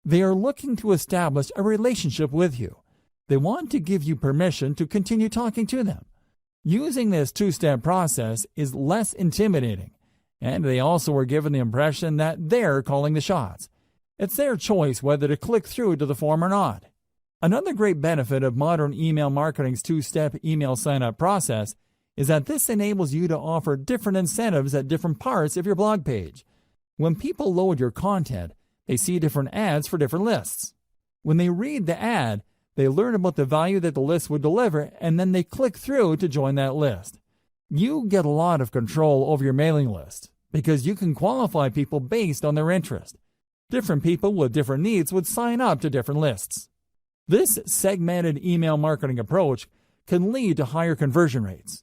They are looking to establish a relationship with you. They want to give you permission to continue talking to them. Using this two-step process is less intimidating, and they also are given the impression that they're calling the shots. It's their choice whether to click through to the form or not. Another great benefit of modern email marketing's two-step email sign-up process is that this enables you to offer different incentives at different parts of your blog page. When people load your content, they see different ads for different lists. When they read the ad, they learn about the value that the list would deliver, and then they click through to join that list. You get a lot of control over your mailing list because you can qualify people based on their interest. Different people with different needs would sign up to different lists. This segmented email marketing approach can lead to higher conversion rates.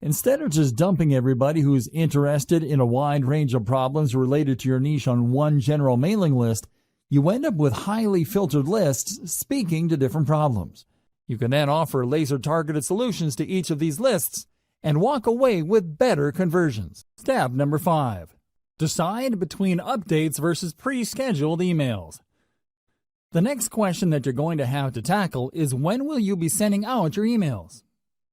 Instead of just dumping everybody who's interested in a wide range of problems related to your niche on one general mailing list, you end up with highly filtered lists speaking to different problems. You can then offer laser-targeted solutions to each of these lists and walk away with better conversions. Step number 5. Decide between updates versus pre-scheduled emails. The next question that you're going to have to tackle is when will you be sending out your emails?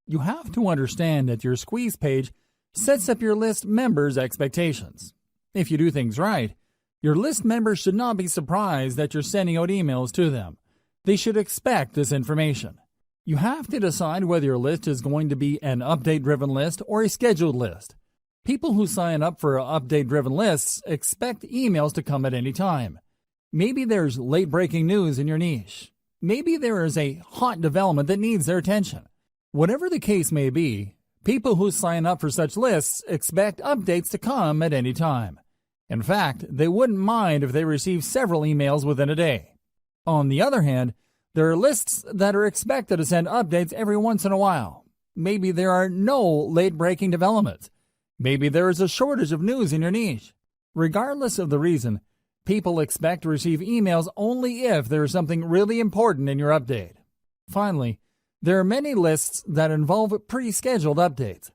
You have to understand that your squeeze page sets up your list members' expectations. If you do things right, your list members should not be surprised that you're sending out emails to them. They should expect this information. You have to decide whether your list is going to be an update-driven list or a scheduled list. People who sign up for update-driven lists expect emails to come at any time. Maybe there's late-breaking news in your niche. Maybe there is a hot development that needs their attention. Whatever the case may be, people who sign up for such lists expect updates to come at any time. In fact, they wouldn't mind if they receive several emails within a day. On the other hand, there are lists that are expected to send updates every once in a while. Maybe there are no late-breaking developments. Maybe there is a shortage of news in your niche. Regardless of the reason, people expect to receive emails only if there is something really important in your update. Finally, there are many lists that involve pre-scheduled updates.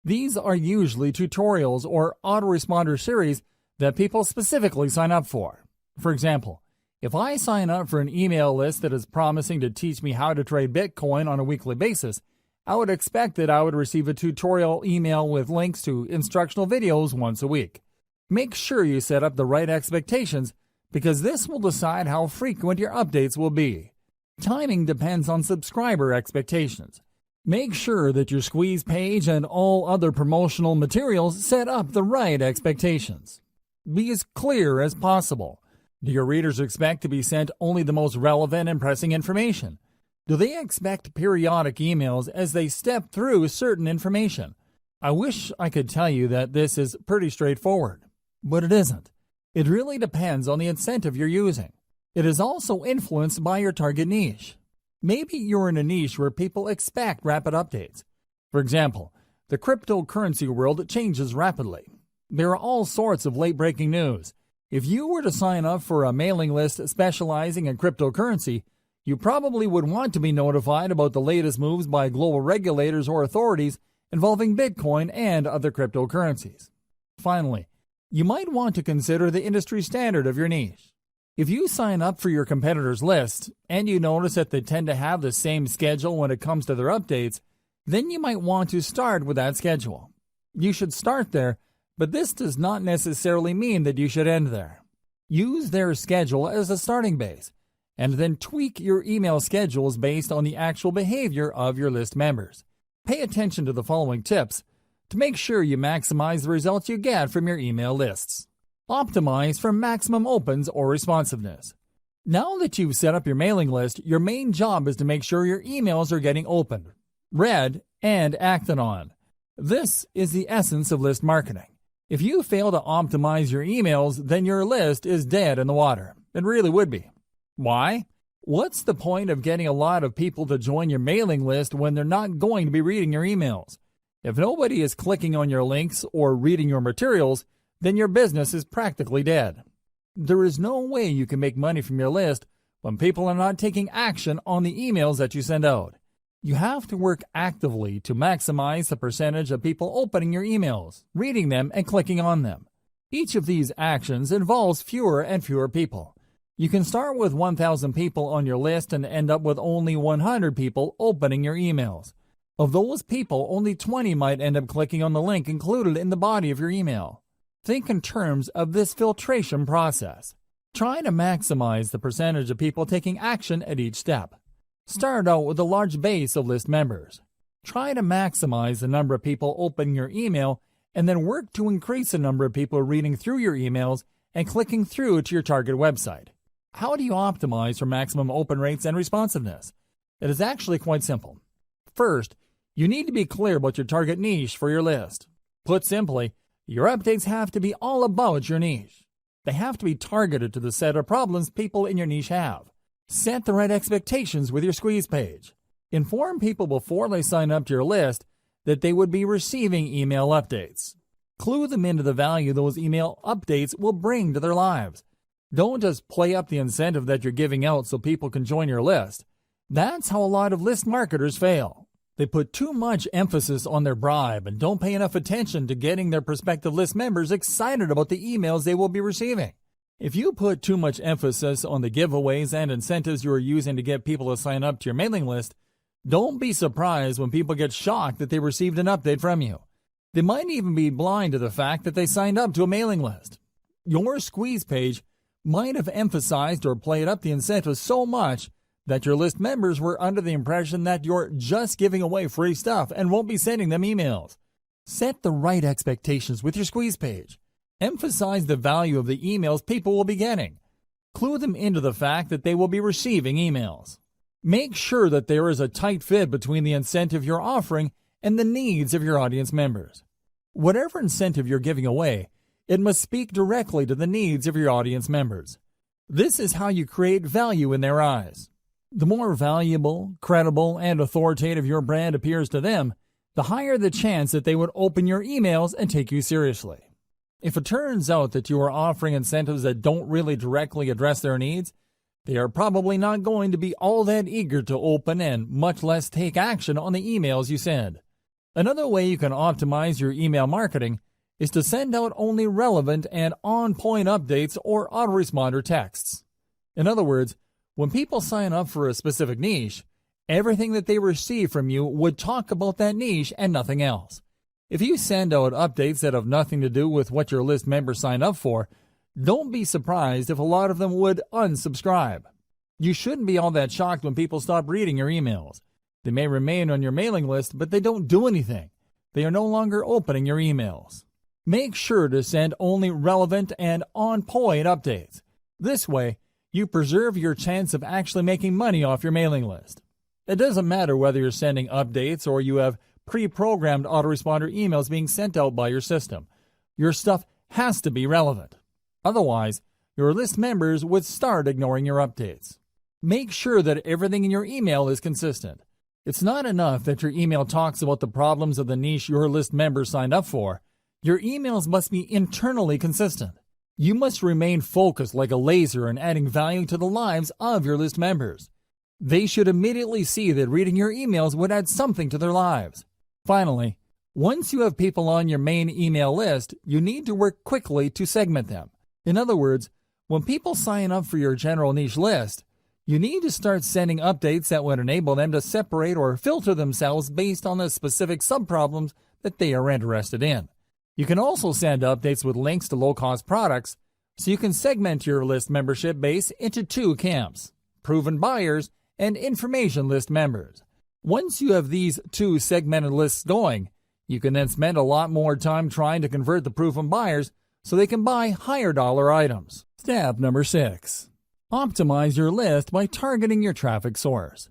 These are usually tutorials or autoresponder series that people specifically sign up for. For example, if I sign up for an email list that is promising to teach me how to trade Bitcoin on a weekly basis, I would expect that I would receive a tutorial email with links to instructional videos once a week. Make sure you set up the right expectations because this will decide how frequent your updates will be. Timing depends on subscriber expectations. Make sure that your squeeze page and all other promotional materials set up the right expectations. Be as clear as possible. Do your readers expect to be sent only the most relevant and pressing information? Do they expect periodic emails as they step through certain information? I wish I could tell you that this is pretty straightforward, but it isn't. It really depends on the incentive you're using. It is also influenced by your target niche. Maybe you're in a niche where people expect rapid updates. For example, the cryptocurrency world changes rapidly. There are all sorts of late-breaking news. If you were to sign up for a mailing list specializing in cryptocurrency, you probably would want to be notified about the latest moves by global regulators or authorities involving Bitcoin and other cryptocurrencies. Finally, you might want to consider the industry standard of your niche. If you sign up for your competitors' list and you notice that they tend to have the same schedule when it comes to their updates, then you might want to start with that schedule. You should start there, but this does not necessarily mean that you should end there. Use their schedule as a starting base, and then tweak your email schedules based on the actual behavior of your list members. Pay attention to the following tips to make sure you maximize the results you get from your email lists. Optimize for maximum opens or responsiveness. Now that you've set up your mailing list, your main job is to make sure your emails are getting opened, read, and acted on. This is the essence of list marketing. If you fail to optimize your emails, then your list is dead in the water. It really would be. Why? What's the point of getting a lot of people to join your mailing list when they're not going to be reading your emails? If nobody is clicking on your links or reading your materials, then your business is practically dead. There is no way you can make money from your list when people are not taking action on the emails that you send out. You have to work actively to maximize the percentage of people opening your emails, reading them, and clicking on them. Each of these actions involves fewer and fewer people. You can start with 1,000 people on your list and end up with only 100 people opening your emails. Of those people, only 20 might end up clicking on the link included in the body of your email. Think in terms of this filtration process. Try to maximize the percentage of people taking action at each step. Start out with a large base of list members. Try to maximize the number of people opening your email and then work to increase the number of people reading through your emails and clicking through to your target website. How do you optimize for maximum open rates and responsiveness? It is actually quite simple. First, you need to be clear about your target niche for your list. Put simply, your updates have to be all about your niche. They have to be targeted to the set of problems people in your niche have. Set the right expectations with your squeeze page. Inform people before they sign up to your list that they would be receiving email updates. Clue them into the value those email updates will bring to their lives. Don't just play up the incentive that you're giving out so people can join your list. That's how a lot of list marketers fail. They put too much emphasis on their bribe and don't pay enough attention to getting their prospective list members excited about the emails they will be receiving. If you put too much emphasis on the giveaways and incentives you are using to get people to sign up to your mailing list, don't be surprised when people get shocked that they received an update from you. They might even be blind to the fact that they signed up to a mailing list. Your squeeze page might have emphasized or played up the incentives so much that your list members were under the impression that you're just giving away free stuff and won't be sending them emails. Set the right expectations with your squeeze page. Emphasize the value of the emails people will be getting. Clue them into the fact that they will be receiving emails. Make sure that there is a tight fit between the incentive you're offering and the needs of your audience members. Whatever incentive you're giving away, it must speak directly to the needs of your audience members. This is how you create value in their eyes. The more valuable, credible, and authoritative your brand appears to them, the higher the chance that they would open your emails and take you seriously. If it turns out that you are offering incentives that don't really directly address their needs, they are probably not going to be all that eager to open and much less take action on the emails you send. Another way you can optimize your email marketing is to send out only relevant and on-point updates or autoresponder texts. In other words, when people sign up for a specific niche, everything that they receive from you would talk about that niche and nothing else. If you send out updates that have nothing to do with what your list members sign up for, don't be surprised if a lot of them would unsubscribe. You shouldn't be all that shocked when people stop reading your emails. They may remain on your mailing list, but they don't do anything. They are no longer opening your emails. Make sure to send only relevant and on-point updates. This way, you preserve your chance of actually making money off your mailing list. It doesn't matter whether you're sending updates or you have pre-programmed autoresponder emails being sent out by your system. Your stuff has to be relevant. Otherwise, your list members would start ignoring your updates. Make sure that everything in your email is consistent. It's not enough that your email talks about the problems of the niche your list members signed up for. Your emails must be internally consistent. You must remain focused like a laser in adding value to the lives of your list members. They should immediately see that reading your emails would add something to their lives. Finally, once you have people on your main email list, you need to work quickly to segment them. In other words, when people sign up for your general niche list, you need to start sending updates that would enable them to separate or filter themselves based on the specific subproblems that they are interested in. You can also send updates with links to low-cost products, so you can segment your list membership base into two camps: proven buyers and information list members. Once you have these two segmented lists going, you can then spend a lot more time trying to convert the proven buyers so they can buy higher dollar items. Step number 6. Optimize your list by targeting your traffic source.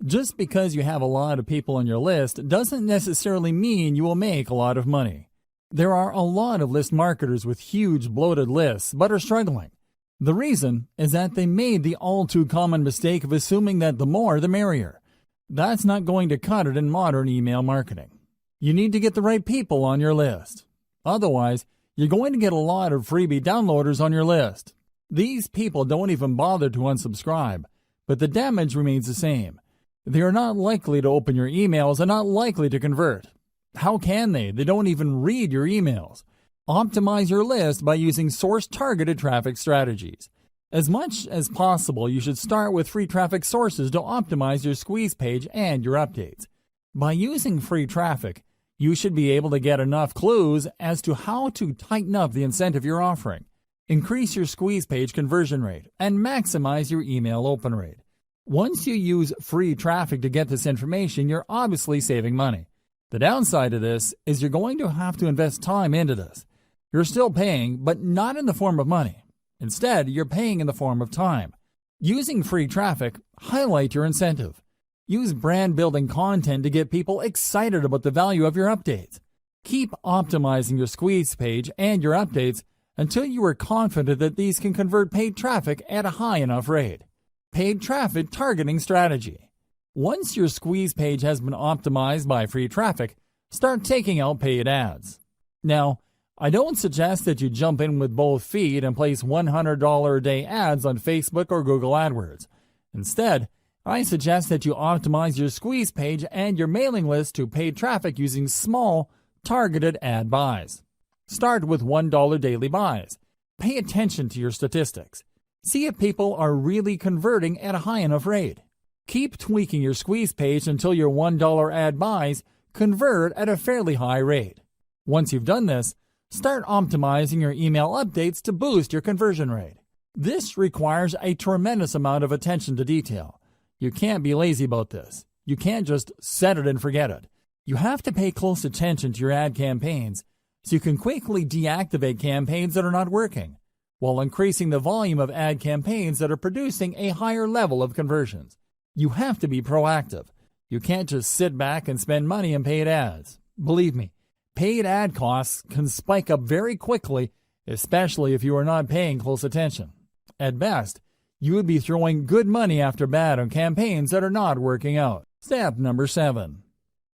Just because you have a lot of people on your list doesn't necessarily mean you will make a lot of money. There are a lot of list marketers with huge bloated lists but are struggling. The reason is that they made the all too common mistake of assuming that the more the merrier. That's not going to cut it in modern email marketing. You need to get the right people on your list. Otherwise, you're going to get a lot of freebie downloaders on your list. These people don't even bother to unsubscribe, but the damage remains the same. They are not likely to open your emails and not likely to convert. How can they? They don't even read your emails. Optimize your list by using source-targeted traffic strategies. As much as possible, you should start with free traffic sources to optimize your squeeze page and your updates. By using free traffic, you should be able to get enough clues as to how to tighten up the incentive you're offering, increase your squeeze page conversion rate, and maximize your email open rate. Once you use free traffic to get this information, you're obviously saving money. The downside of this is you're going to have to invest time into this. You're still paying, but not in the form of money. Instead, you're paying in the form of time. Using free traffic, highlight your incentive. Use brand-building content to get people excited about the value of your updates. Keep optimizing your squeeze page and your updates until you are confident that these can convert paid traffic at a high enough rate. Paid traffic targeting strategy. Once your squeeze page has been optimized by free traffic, start taking out paid ads. Now, I don't suggest that you jump in with both feet and place $100 a day ads on Facebook or Google AdWords. Instead, I suggest that you optimize your squeeze page and your mailing list to paid traffic using small, targeted ad buys. Start with $1 daily buys. Pay attention to your statistics. See if people are really converting at a high enough rate. Keep tweaking your squeeze page until your $1 ad buys convert at a fairly high rate. Once you've done this, start optimizing your email updates to boost your conversion rate. This requires a tremendous amount of attention to detail. You can't be lazy about this. You can't just set it and forget it. You have to pay close attention to your ad campaigns so you can quickly deactivate campaigns that are not working, while increasing the volume of ad campaigns that are producing a higher level of conversions. You have to be proactive. You can't just sit back and spend money on paid ads. Believe me, paid ad costs can spike up very quickly, especially if you are not paying close attention. At best, you would be throwing good money after bad on campaigns that are not working out. Step number 7.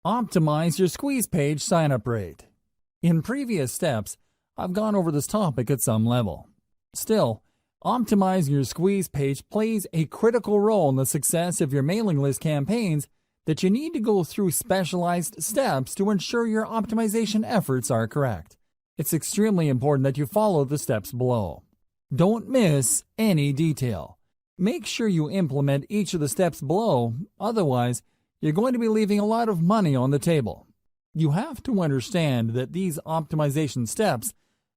Optimize your squeeze page sign-up rate. In previous steps, I've gone over this topic at some level. Still, optimizing your squeeze page plays a critical role in the success of your mailing list campaigns that you need to go through specialized steps to ensure your optimization efforts are correct. It's extremely important that you follow the steps below. Don't miss any detail. Make sure you implement each of the steps below, otherwise, you're going to be leaving a lot of money on the table. You have to understand that these optimization steps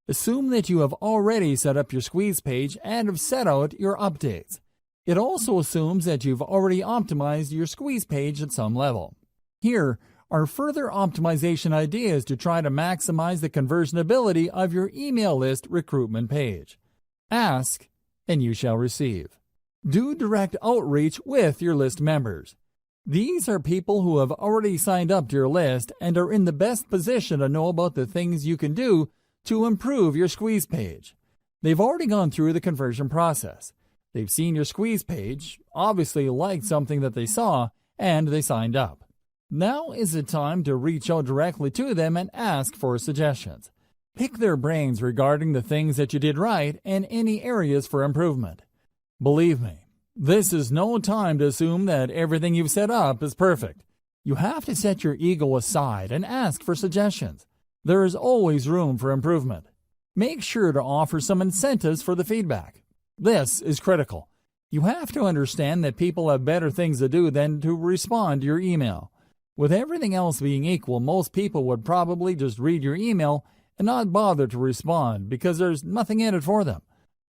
assume that you have already set up your squeeze page and have set out your updates. It also assumes that you've already optimized your squeeze page at some level. Here are further optimization ideas to try to maximize the conversion ability of your email list recruitment page. Ask, and you shall receive. Do direct outreach with your list members. These are people who have already signed up to your list and are in the best position to know about the things you can do to improve your squeeze page. They've already gone through the conversion process. They've seen your squeeze page, obviously liked something that they saw, and they signed up. Now is the time to reach out directly to them and ask for suggestions. Pick their brains regarding the things that you did right and any areas for improvement. Believe me, this is no time to assume that everything you've set up is perfect. You have to set your ego aside and ask for suggestions. There is always room for improvement. Make sure to offer some incentives for the feedback. This is critical. You have to understand that people have better things to do than to respond to your email. With everything else being equal, most people would probably just read your email and not bother to respond because there's nothing in it for them.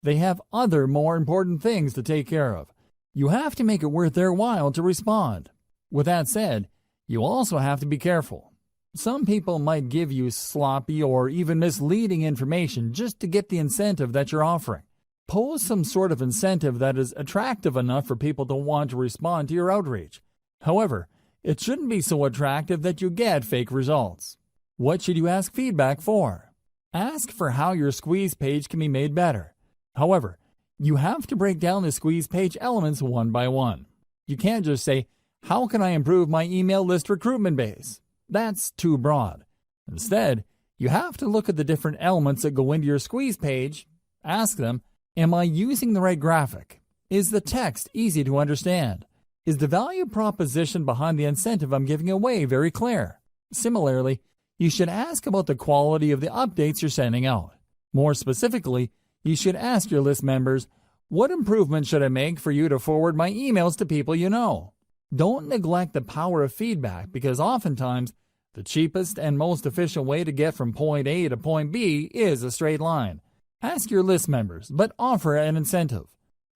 They have other more important things to take care of. You have to make it worth their while to respond. With that said, you also have to be careful. Some people might give you sloppy or even misleading information just to get the incentive that you're offering. Pose some sort of incentive that is attractive enough for people to want to respond to your outreach. However, it shouldn't be so attractive that you get fake results. What should you ask feedback for? Ask for how your squeeze page can be made better. However, you have to break down the squeeze page elements one by one. You can't just say, "How can I improve my email list recruitment base?" That's too broad. Instead, you have to look at the different elements that go into your squeeze page. Ask them, am I using the right graphic? Is the text easy to understand? Is the value proposition behind the incentive I'm giving away very clear? Similarly, you should ask about the quality of the updates you're sending out. More specifically, you should ask your list members, what improvement should I make for you to forward my emails to people you know? Don't neglect the power of feedback because oftentimes the cheapest and most efficient way to get from point A to point B is a straight line. Ask your list members, but offer an incentive.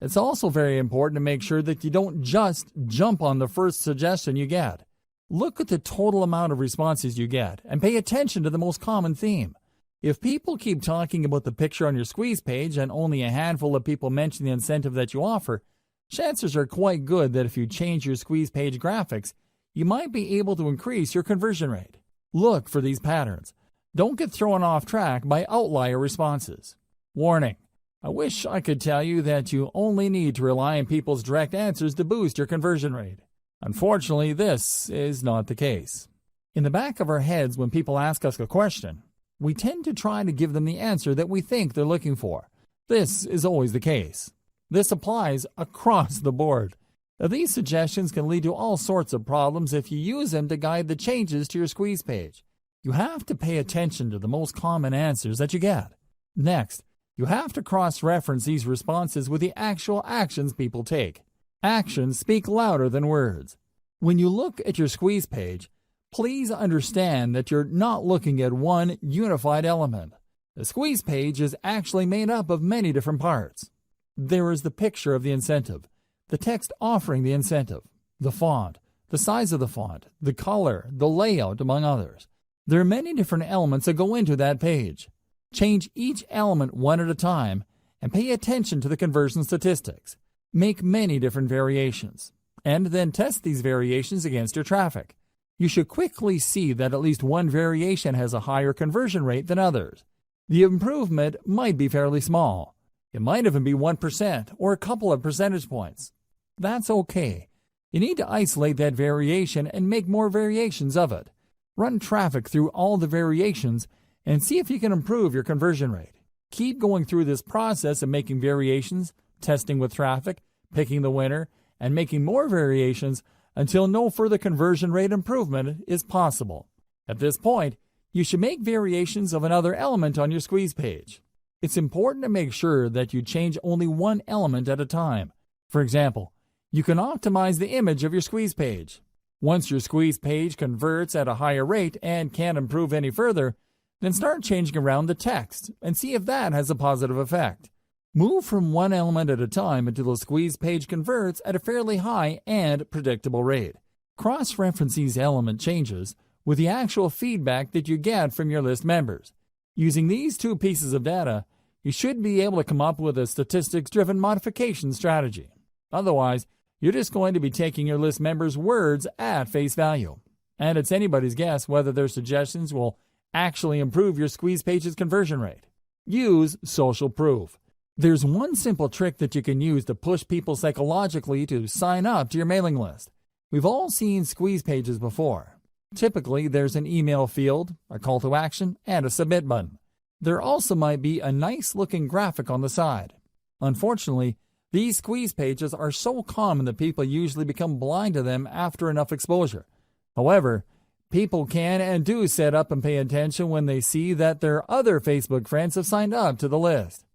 It's also very important to make sure that you don't just jump on the first suggestion you get. Look at the total amount of responses you get and pay attention to the most common theme. If people keep talking about the picture on your squeeze page and only a handful of people mention the incentive that you offer, chances are quite good that if you change your squeeze page graphics, you might be able to increase your conversion rate. Look for these patterns. Don't get thrown off track by outlier responses. Warning: I wish I could tell you that you only need to rely on people's direct answers to boost your conversion rate. Unfortunately, this is not the case. In the back of our heads, when people ask us a question, we tend to try to give them the answer that we think they're looking for. This is always the case. This applies across the board. Now, these suggestions can lead to all sorts of problems if you use them to guide the changes to your squeeze page. You have to pay attention to the most common answers that you get. Next, you have to cross-reference these responses with the actual actions people take. Actions speak louder than words. When you look at your squeeze page, please understand that you're not looking at one unified element. The squeeze page is actually made up of many different parts. There is the picture of the incentive, the text offering the incentive, the font, the size of the font, the color, the layout, among others. There are many different elements that go into that page. Change each element one at a time and pay attention to the conversion statistics. Make many different variations, and then test these variations against your traffic. You should quickly see that at least one variation has a higher conversion rate than others. The improvement might be fairly small. It might even be 1% or a couple of percentage points. That's okay. You need to isolate that variation and make more variations of it. Run traffic through all the variations and see if you can improve your conversion rate. Keep going through this process of making variations, testing with traffic, picking the winner, and making more variations until no further conversion rate improvement is possible. At this point, you should make variations of another element on your squeeze page. It's important to make sure that you change only one element at a time. For example, you can optimize the image of your squeeze page. Once your squeeze page converts at a higher rate and can't improve any further, then start changing around the text and see if that has a positive effect. Move from one element at a time until the squeeze page converts at a fairly high and predictable rate. Cross-reference these element changes with the actual feedback that you get from your list members. Using these two pieces of data, you should be able to come up with a statistics-driven modification strategy. Otherwise, you're just going to be taking your list members' words at face value. And it's anybody's guess whether their suggestions will actually improve your squeeze page's conversion rate. Use social proof. There's one simple trick that you can use to push people psychologically to sign up to your mailing list. We've all seen squeeze pages before. Typically, there's an email field, a call to action, and a submit button. There also might be a nice-looking graphic on the side. Unfortunately, these squeeze pages are so common that people usually become blind to them after enough exposure. However, people can and do sit up and pay attention when they see that their other Facebook friends have signed up to the list.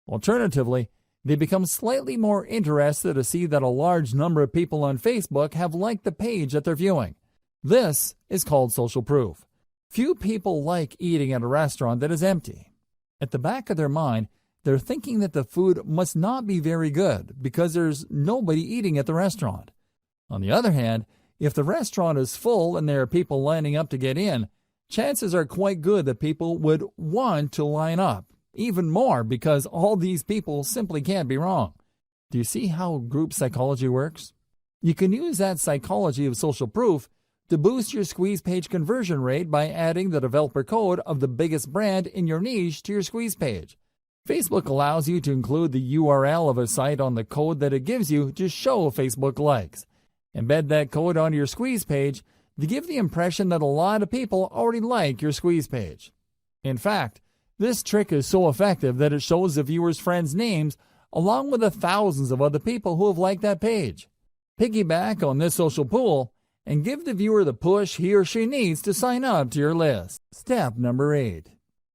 Alternatively, they become slightly more interested to see that a large number of people on Facebook have liked the page that they're viewing. This is called social proof. Few people like eating at a restaurant that is empty. At the back of their mind, they're thinking that the food must not be very good because there's nobody eating at the restaurant. On the other hand, if the restaurant is full and there are people lining up to get in, chances are quite good that people would want to line up. Even more because all these people simply can't be wrong. Do you see how group psychology works? You can use that psychology of social proof to boost your squeeze page conversion rate by adding the developer code of the biggest brand in your niche to your squeeze page. Facebook allows you to include the URL of a site on the code that it gives you to show Facebook likes. Embed that code onto your squeeze page to give the impression that a lot of people already like your squeeze page. In fact, this trick is so effective that it shows the viewer's friends' names along with the thousands of other people who have liked that page. Piggyback on this social pool and give the viewer the push he or she needs to sign up to your list. Step number 8.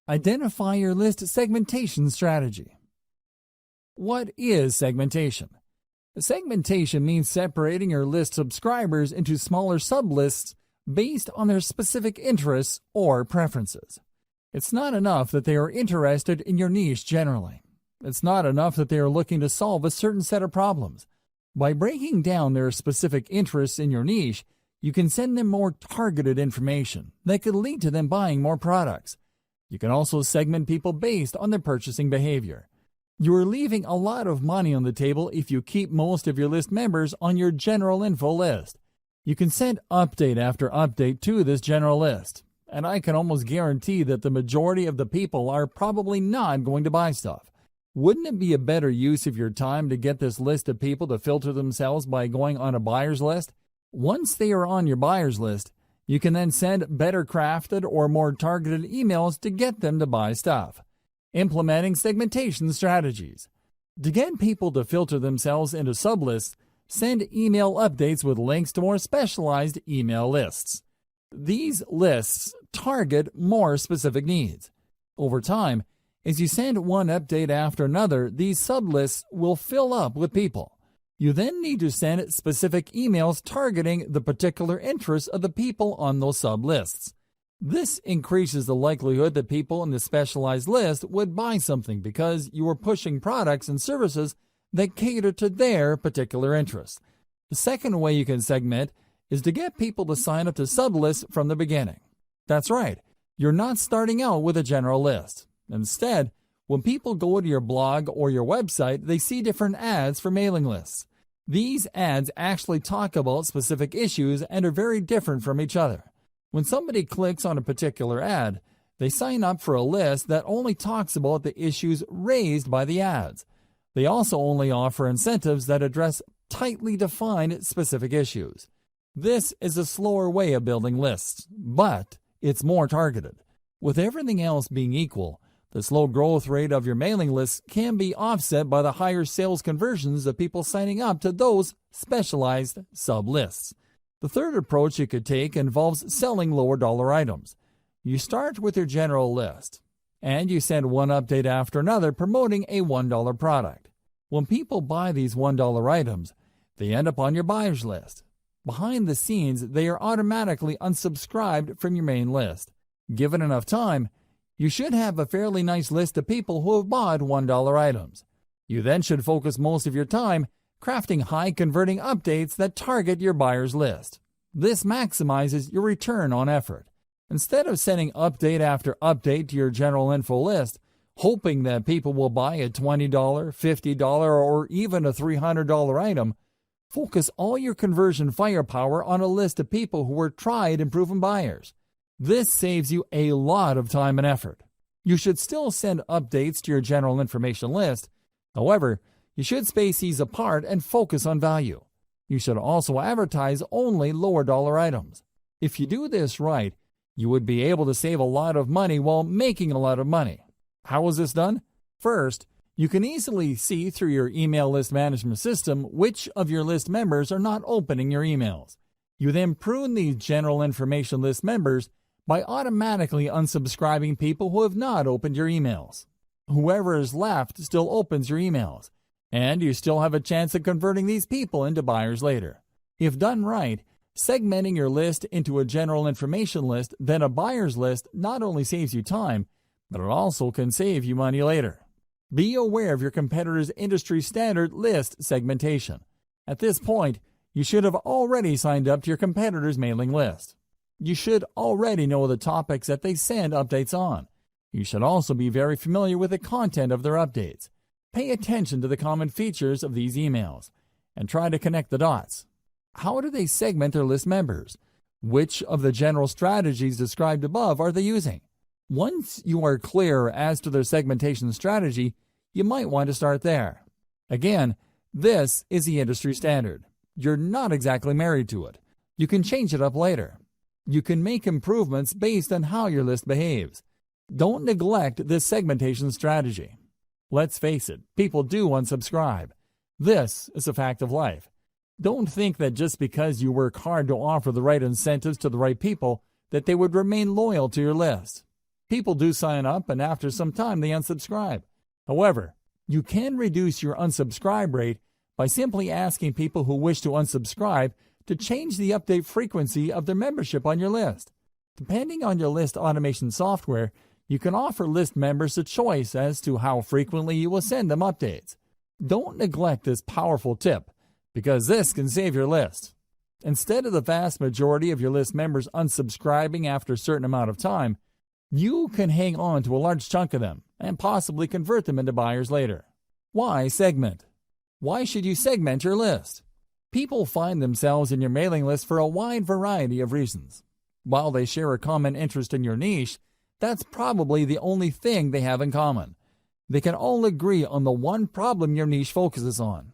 Identify your list segmentation strategy. What is segmentation? Segmentation means separating your list subscribers into smaller sublists based on their specific interests or preferences. It's not enough that they are interested in your niche generally. It's not enough that they are looking to solve a certain set of problems. By breaking down their specific interests in your niche, you can send them more targeted information that could lead to them buying more products. You can also segment people based on their purchasing behavior. You are leaving a lot of money on the table if you keep most of your list members on your general info list. You can send update after update to this general list, and I can almost guarantee that the majority of the people are probably not going to buy stuff. Wouldn't it be a better use of your time to get this list of people to filter themselves by going on a buyer's list? Once they are on your buyer's list, you can then send better crafted or more targeted emails to get them to buy stuff. Implementing segmentation strategies. To get people to filter themselves into sublists, send email updates with links to more specialized email lists. These lists target more specific needs. Over time, as you send one update after another, these sublists will fill up with people. You then need to send specific emails targeting the particular interests of the people on those sublists. This increases the likelihood that people in the specialized list would buy something because you are pushing products and services that cater to their particular interests. The second way you can segment is to get people to sign up to sublists from the beginning. That's right, you're not starting out with a general list. Instead, when people go to your blog or your website, they see different ads for mailing lists. These ads actually talk about specific issues and are very different from each other. When somebody clicks on a particular ad, they sign up for a list that only talks about the issues raised by the ads. They also only offer incentives that address tightly defined specific issues. This is a slower way of building lists, but it's more targeted. With everything else being equal, the slow growth rate of your mailing list can be offset by the higher sales conversions of people signing up to those specialized sub-lists. The third approach you could take involves selling lower dollar items. You start with your general list, and you send one update after another promoting a $1 product. When people buy these $1 items, they end up on your buyer's list. Behind the scenes, they are automatically unsubscribed from your main list. Given enough time, you should have a fairly nice list of people who have bought $1 items. You then should focus most of your time crafting high-converting updates that target your buyer's list. This maximizes your return on effort. Instead of sending update after update to your general info list, hoping that people will buy a $20, $50, or even a $300 item. Focus all your conversion firepower on a list of people who are tried and proven buyers. This saves you a lot of time and effort. You should still send updates to your general information list. However, you should space these apart and focus on value. You should also advertise only lower dollar items. If you do this right, you would be able to save a lot of money while making a lot of money. How is this done? First, you can easily see through your email list management system which of your list members are not opening your emails. You then prune these general information list members by automatically unsubscribing people who have not opened your emails. Whoever is left still opens your emails, and you still have a chance of converting these people into buyers later. If done right, segmenting your list into a general information list, then a buyer's list not only saves you time, but it also can save you money later. Be aware of your competitor's industry standard list segmentation. At this point, you should have already signed up to your competitor's mailing list. You should already know the topics that they send updates on. You should also be very familiar with the content of their updates. Pay attention to the common features of these emails and try to connect the dots. How do they segment their list members? Which of the general strategies described above are they using? Once you are clear as to their segmentation strategy, you might want to start there. Again, this is the industry standard. You're not exactly married to it. You can change it up later. You can make improvements based on how your list behaves. Don't neglect this segmentation strategy. Let's face it, people do unsubscribe. This is a fact of life. Don't think that just because you work hard to offer the right incentives to the right people, that they would remain loyal to your list. People do sign up, and after some time they unsubscribe. However, you can reduce your unsubscribe rate by simply asking people who wish to unsubscribe to change the update frequency of their membership on your list. Depending on your list automation software, you can offer list members a choice as to how frequently you will send them updates. Don't neglect this powerful tip, because this can save your list. Instead of the vast majority of your list members unsubscribing after a certain amount of time, you can hang on to a large chunk of them and possibly convert them into buyers later. Why segment? Why should you segment your list? People find themselves in your mailing list for a wide variety of reasons. While they share a common interest in your niche, that's probably the only thing they have in common. They can all agree on the one problem your niche focuses on.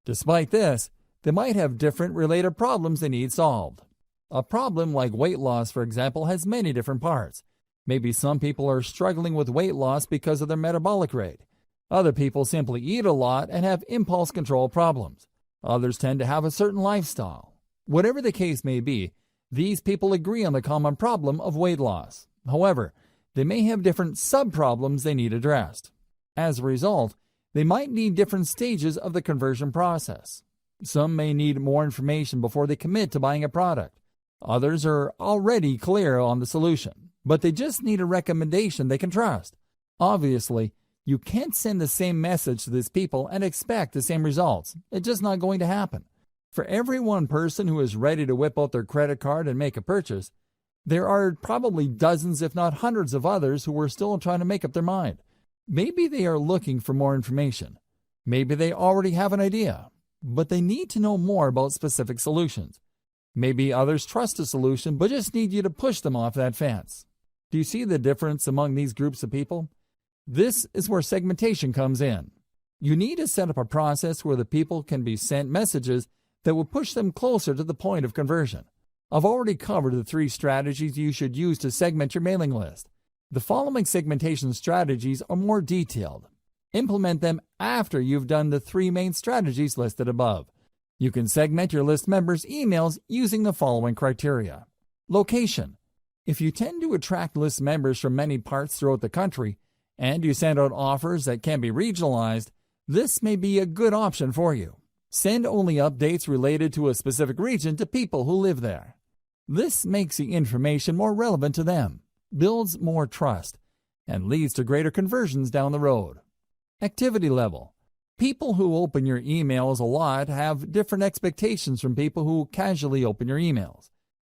Despite this, they might have different related problems they need solved. A problem like weight loss, for example, has many different parts. Maybe some people are struggling with weight loss because of their metabolic rate. Other people simply eat a lot and have impulse control problems. Others tend to have a certain lifestyle. Whatever the case may be, these people agree on the common problem of weight loss. However, they may have different sub-problems they need addressed. As a result, they might need different stages of the conversion process. Some may need more information before they commit to buying a product. Others are already clear on the solution, but they just need a recommendation they can trust. Obviously, you can't send the same message to these people and expect the same results. It's just not going to happen. For every one person who is ready to whip out their credit card and make a purchase, there are probably dozens, if not hundreds of others who are still trying to make up their mind. Maybe they are looking for more information. Maybe they already have an idea, but they need to know more about specific solutions. Maybe others trust a solution but just need you to push them off that fence. Do you see the difference among these groups of people? This is where segmentation comes in. You need to set up a process where the people can be sent messages that will push them closer to the point of conversion. I've already covered the 3 strategies you should use to segment your mailing list. The following segmentation strategies are more detailed. Implement them after you've done the 3 main strategies listed above. You can segment your list members' emails using the following criteria. Location. If you tend to attract list members from many parts throughout the country, and you send out offers that can be regionalized, this may be a good option for you. Send only updates related to a specific region to people who live there. This makes the information more relevant to them, builds more trust, and leads to greater conversions down the road. Activity level. People who open your emails a lot have different expectations from people who casually open your emails.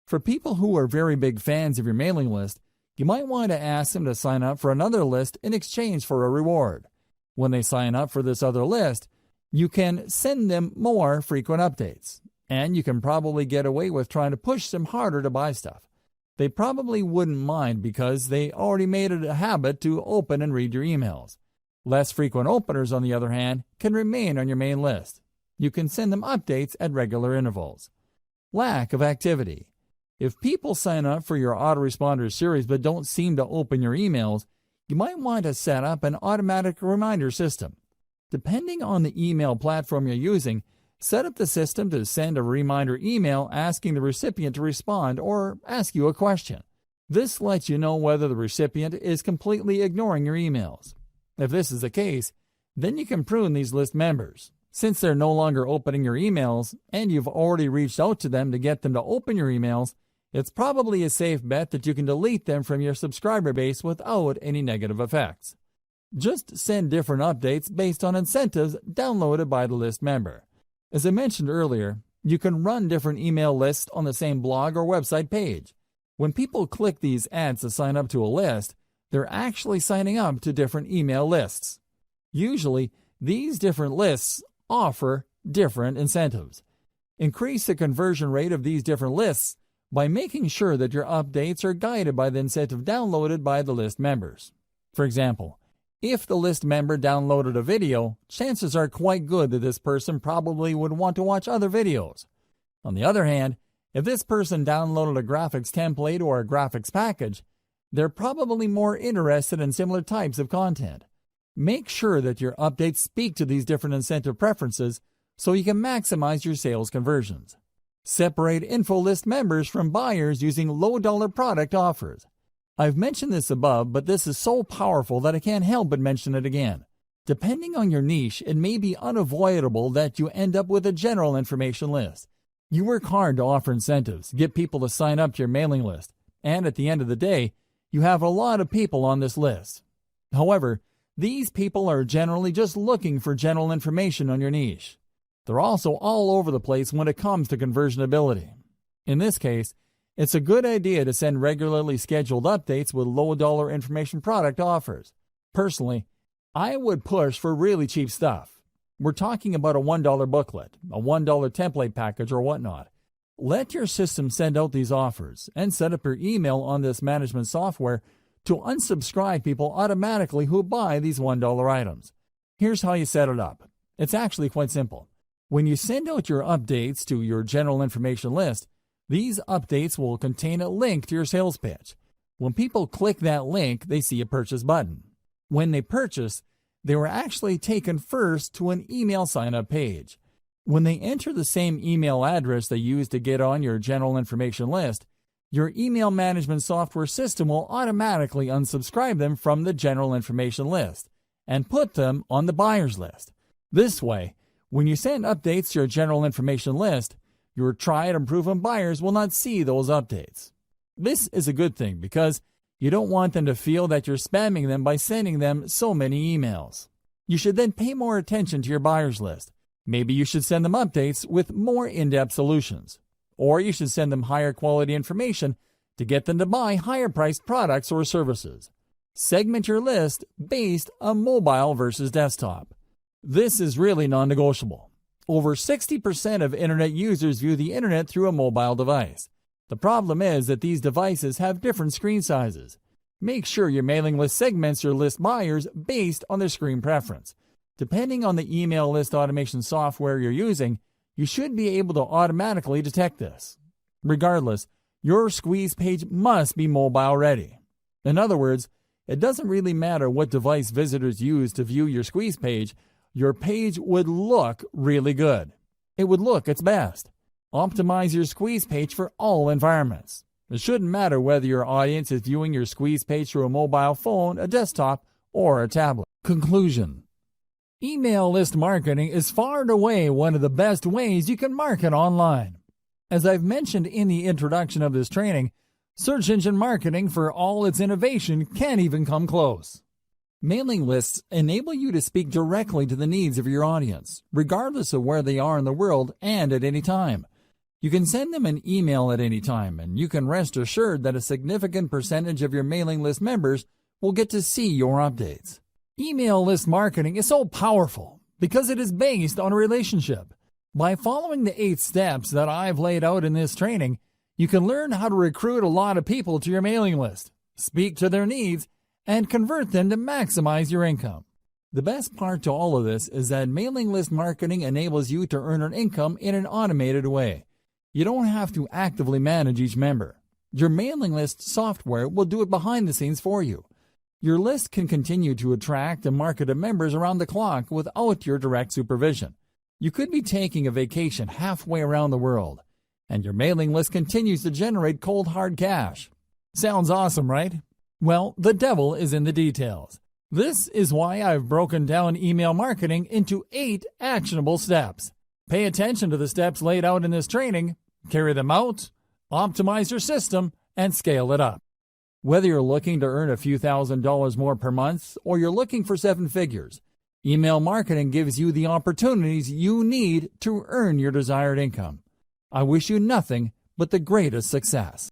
For people who are very big fans of your mailing list, You might want to ask them to sign up for another list in exchange for a reward. When they sign up for this other list, you can send them more frequent updates, and you can probably get away with trying to push them harder to buy stuff. They probably wouldn't mind because they already made it a habit to open and read your emails. Less frequent openers, on the other hand, can remain on your main list. You can send them updates at regular intervals. Lack of activity. If people sign up for your autoresponder series but don't seem to open your emails, you might want to set up an automatic reminder system. Depending on the email platform you're using, set up the system to send a reminder email asking the recipient to respond or ask you a question. This lets you know whether the recipient is completely ignoring your emails. If this is the case, then you can prune these list members. Since they're no longer opening your emails and you've already reached out to them to get them to open your emails, it's probably a safe bet that you can delete them from your subscriber base without any negative effects. Just send different updates based on incentives downloaded by the list member. As I mentioned earlier, you can run different email lists on the same blog or website page. When people click these ads to sign up to a list, they're actually signing up to different email lists. Usually, these different lists offer different incentives. Increase the conversion rate of these different lists by making sure that your updates are guided by the incentive downloaded by the list members. For example, if the list member downloaded a video, chances are quite good that this person probably would want to watch other videos. On the other hand, if this person downloaded a graphics template or a graphics package, they're probably more interested in similar types of content. Make sure that your updates speak to these different incentive preferences so you can maximize your sales conversions. Separate info list members from buyers using low-dollar product offers. I've mentioned this above, but this is so powerful that I can't help but mention it again. Depending on your niche, it may be unavoidable that you end up with a general information list. You work hard to offer incentives, get people to sign up to your mailing list, and at the end of the day, you have a lot of people on this list. However, these people are generally just looking for general information on your niche. They're also all over the place when it comes to conversion ability. In this case, it's a good idea to send regularly scheduled updates with low-dollar information product offers. Personally, I would push for really cheap stuff. We're talking about a $1 booklet, a $1 template package, or whatnot. Let your system send out these offers and set up your email on this management software to unsubscribe people automatically who buy these $1 items. Here's how you set it up. It's actually quite simple. When you send out your updates to your general information list, these updates will contain a link to your sales pitch. When people click that link, they see a purchase button. When they purchase, they were actually taken first to an email sign-up page. When they enter the same email address they used to get on your general information list, your email management software system will automatically unsubscribe them from the general information list and put them on the buyer's list. This way, when you send updates to your general information list, your tried and proven buyers will not see those updates. This is a good thing because you don't want them to feel that you're spamming them by sending them so many emails. You should then pay more attention to your buyer's list. Maybe you should send them updates with more in-depth solutions. Or you should send them higher quality information to get them to buy higher priced products or services. Segment your list based on mobile versus desktop. This is really non-negotiable. Over 60% of internet users view the internet through a mobile device. The problem is that these devices have different screen sizes. Make sure your mailing list segments your list buyers based on their screen preference. Depending on the email list automation software you're using, you should be able to automatically detect this. Regardless, your squeeze page must be mobile ready. In other words, it doesn't really matter what device visitors use to view your squeeze page, your page would look really good. It would look its best. Optimize your squeeze page for all environments. It shouldn't matter whether your audience is viewing your squeeze page through a mobile phone, a desktop, or a tablet. Conclusion. Email list marketing is far and away one of the best ways you can market online. As I've mentioned in the introduction of this training, search engine marketing, for all its innovation, can't even come close. Mailing lists enable you to speak directly to the needs of your audience, regardless of where they are in the world and at any time. You can send them an email at any time, and you can rest assured that a significant percentage of your mailing list members will get to see your updates. Email list marketing is so powerful because it is based on a relationship. By following the 8 steps that I've laid out in this training, you can learn how to recruit a lot of people to your mailing list, speak to their needs, and convert them to maximize your income. The best part to all of this is that mailing list marketing enables you to earn an income in an automated way. You don't have to actively manage each member. Your mailing list software will do it behind the scenes for you. Your list can continue to attract and market to members around the clock without your direct supervision. You could be taking a vacation halfway around the world, and your mailing list continues to generate cold hard cash. Sounds awesome, right? Well, the devil is in the details. This is why I've broken down email marketing into 8 actionable steps. Pay attention to the steps laid out in this training, carry them out, optimize your system, and scale it up. Whether you're looking to earn a few $1,000s more per month or you're looking for 7 figures, email marketing gives you the opportunities you need to earn your desired income. I wish you nothing but the greatest success.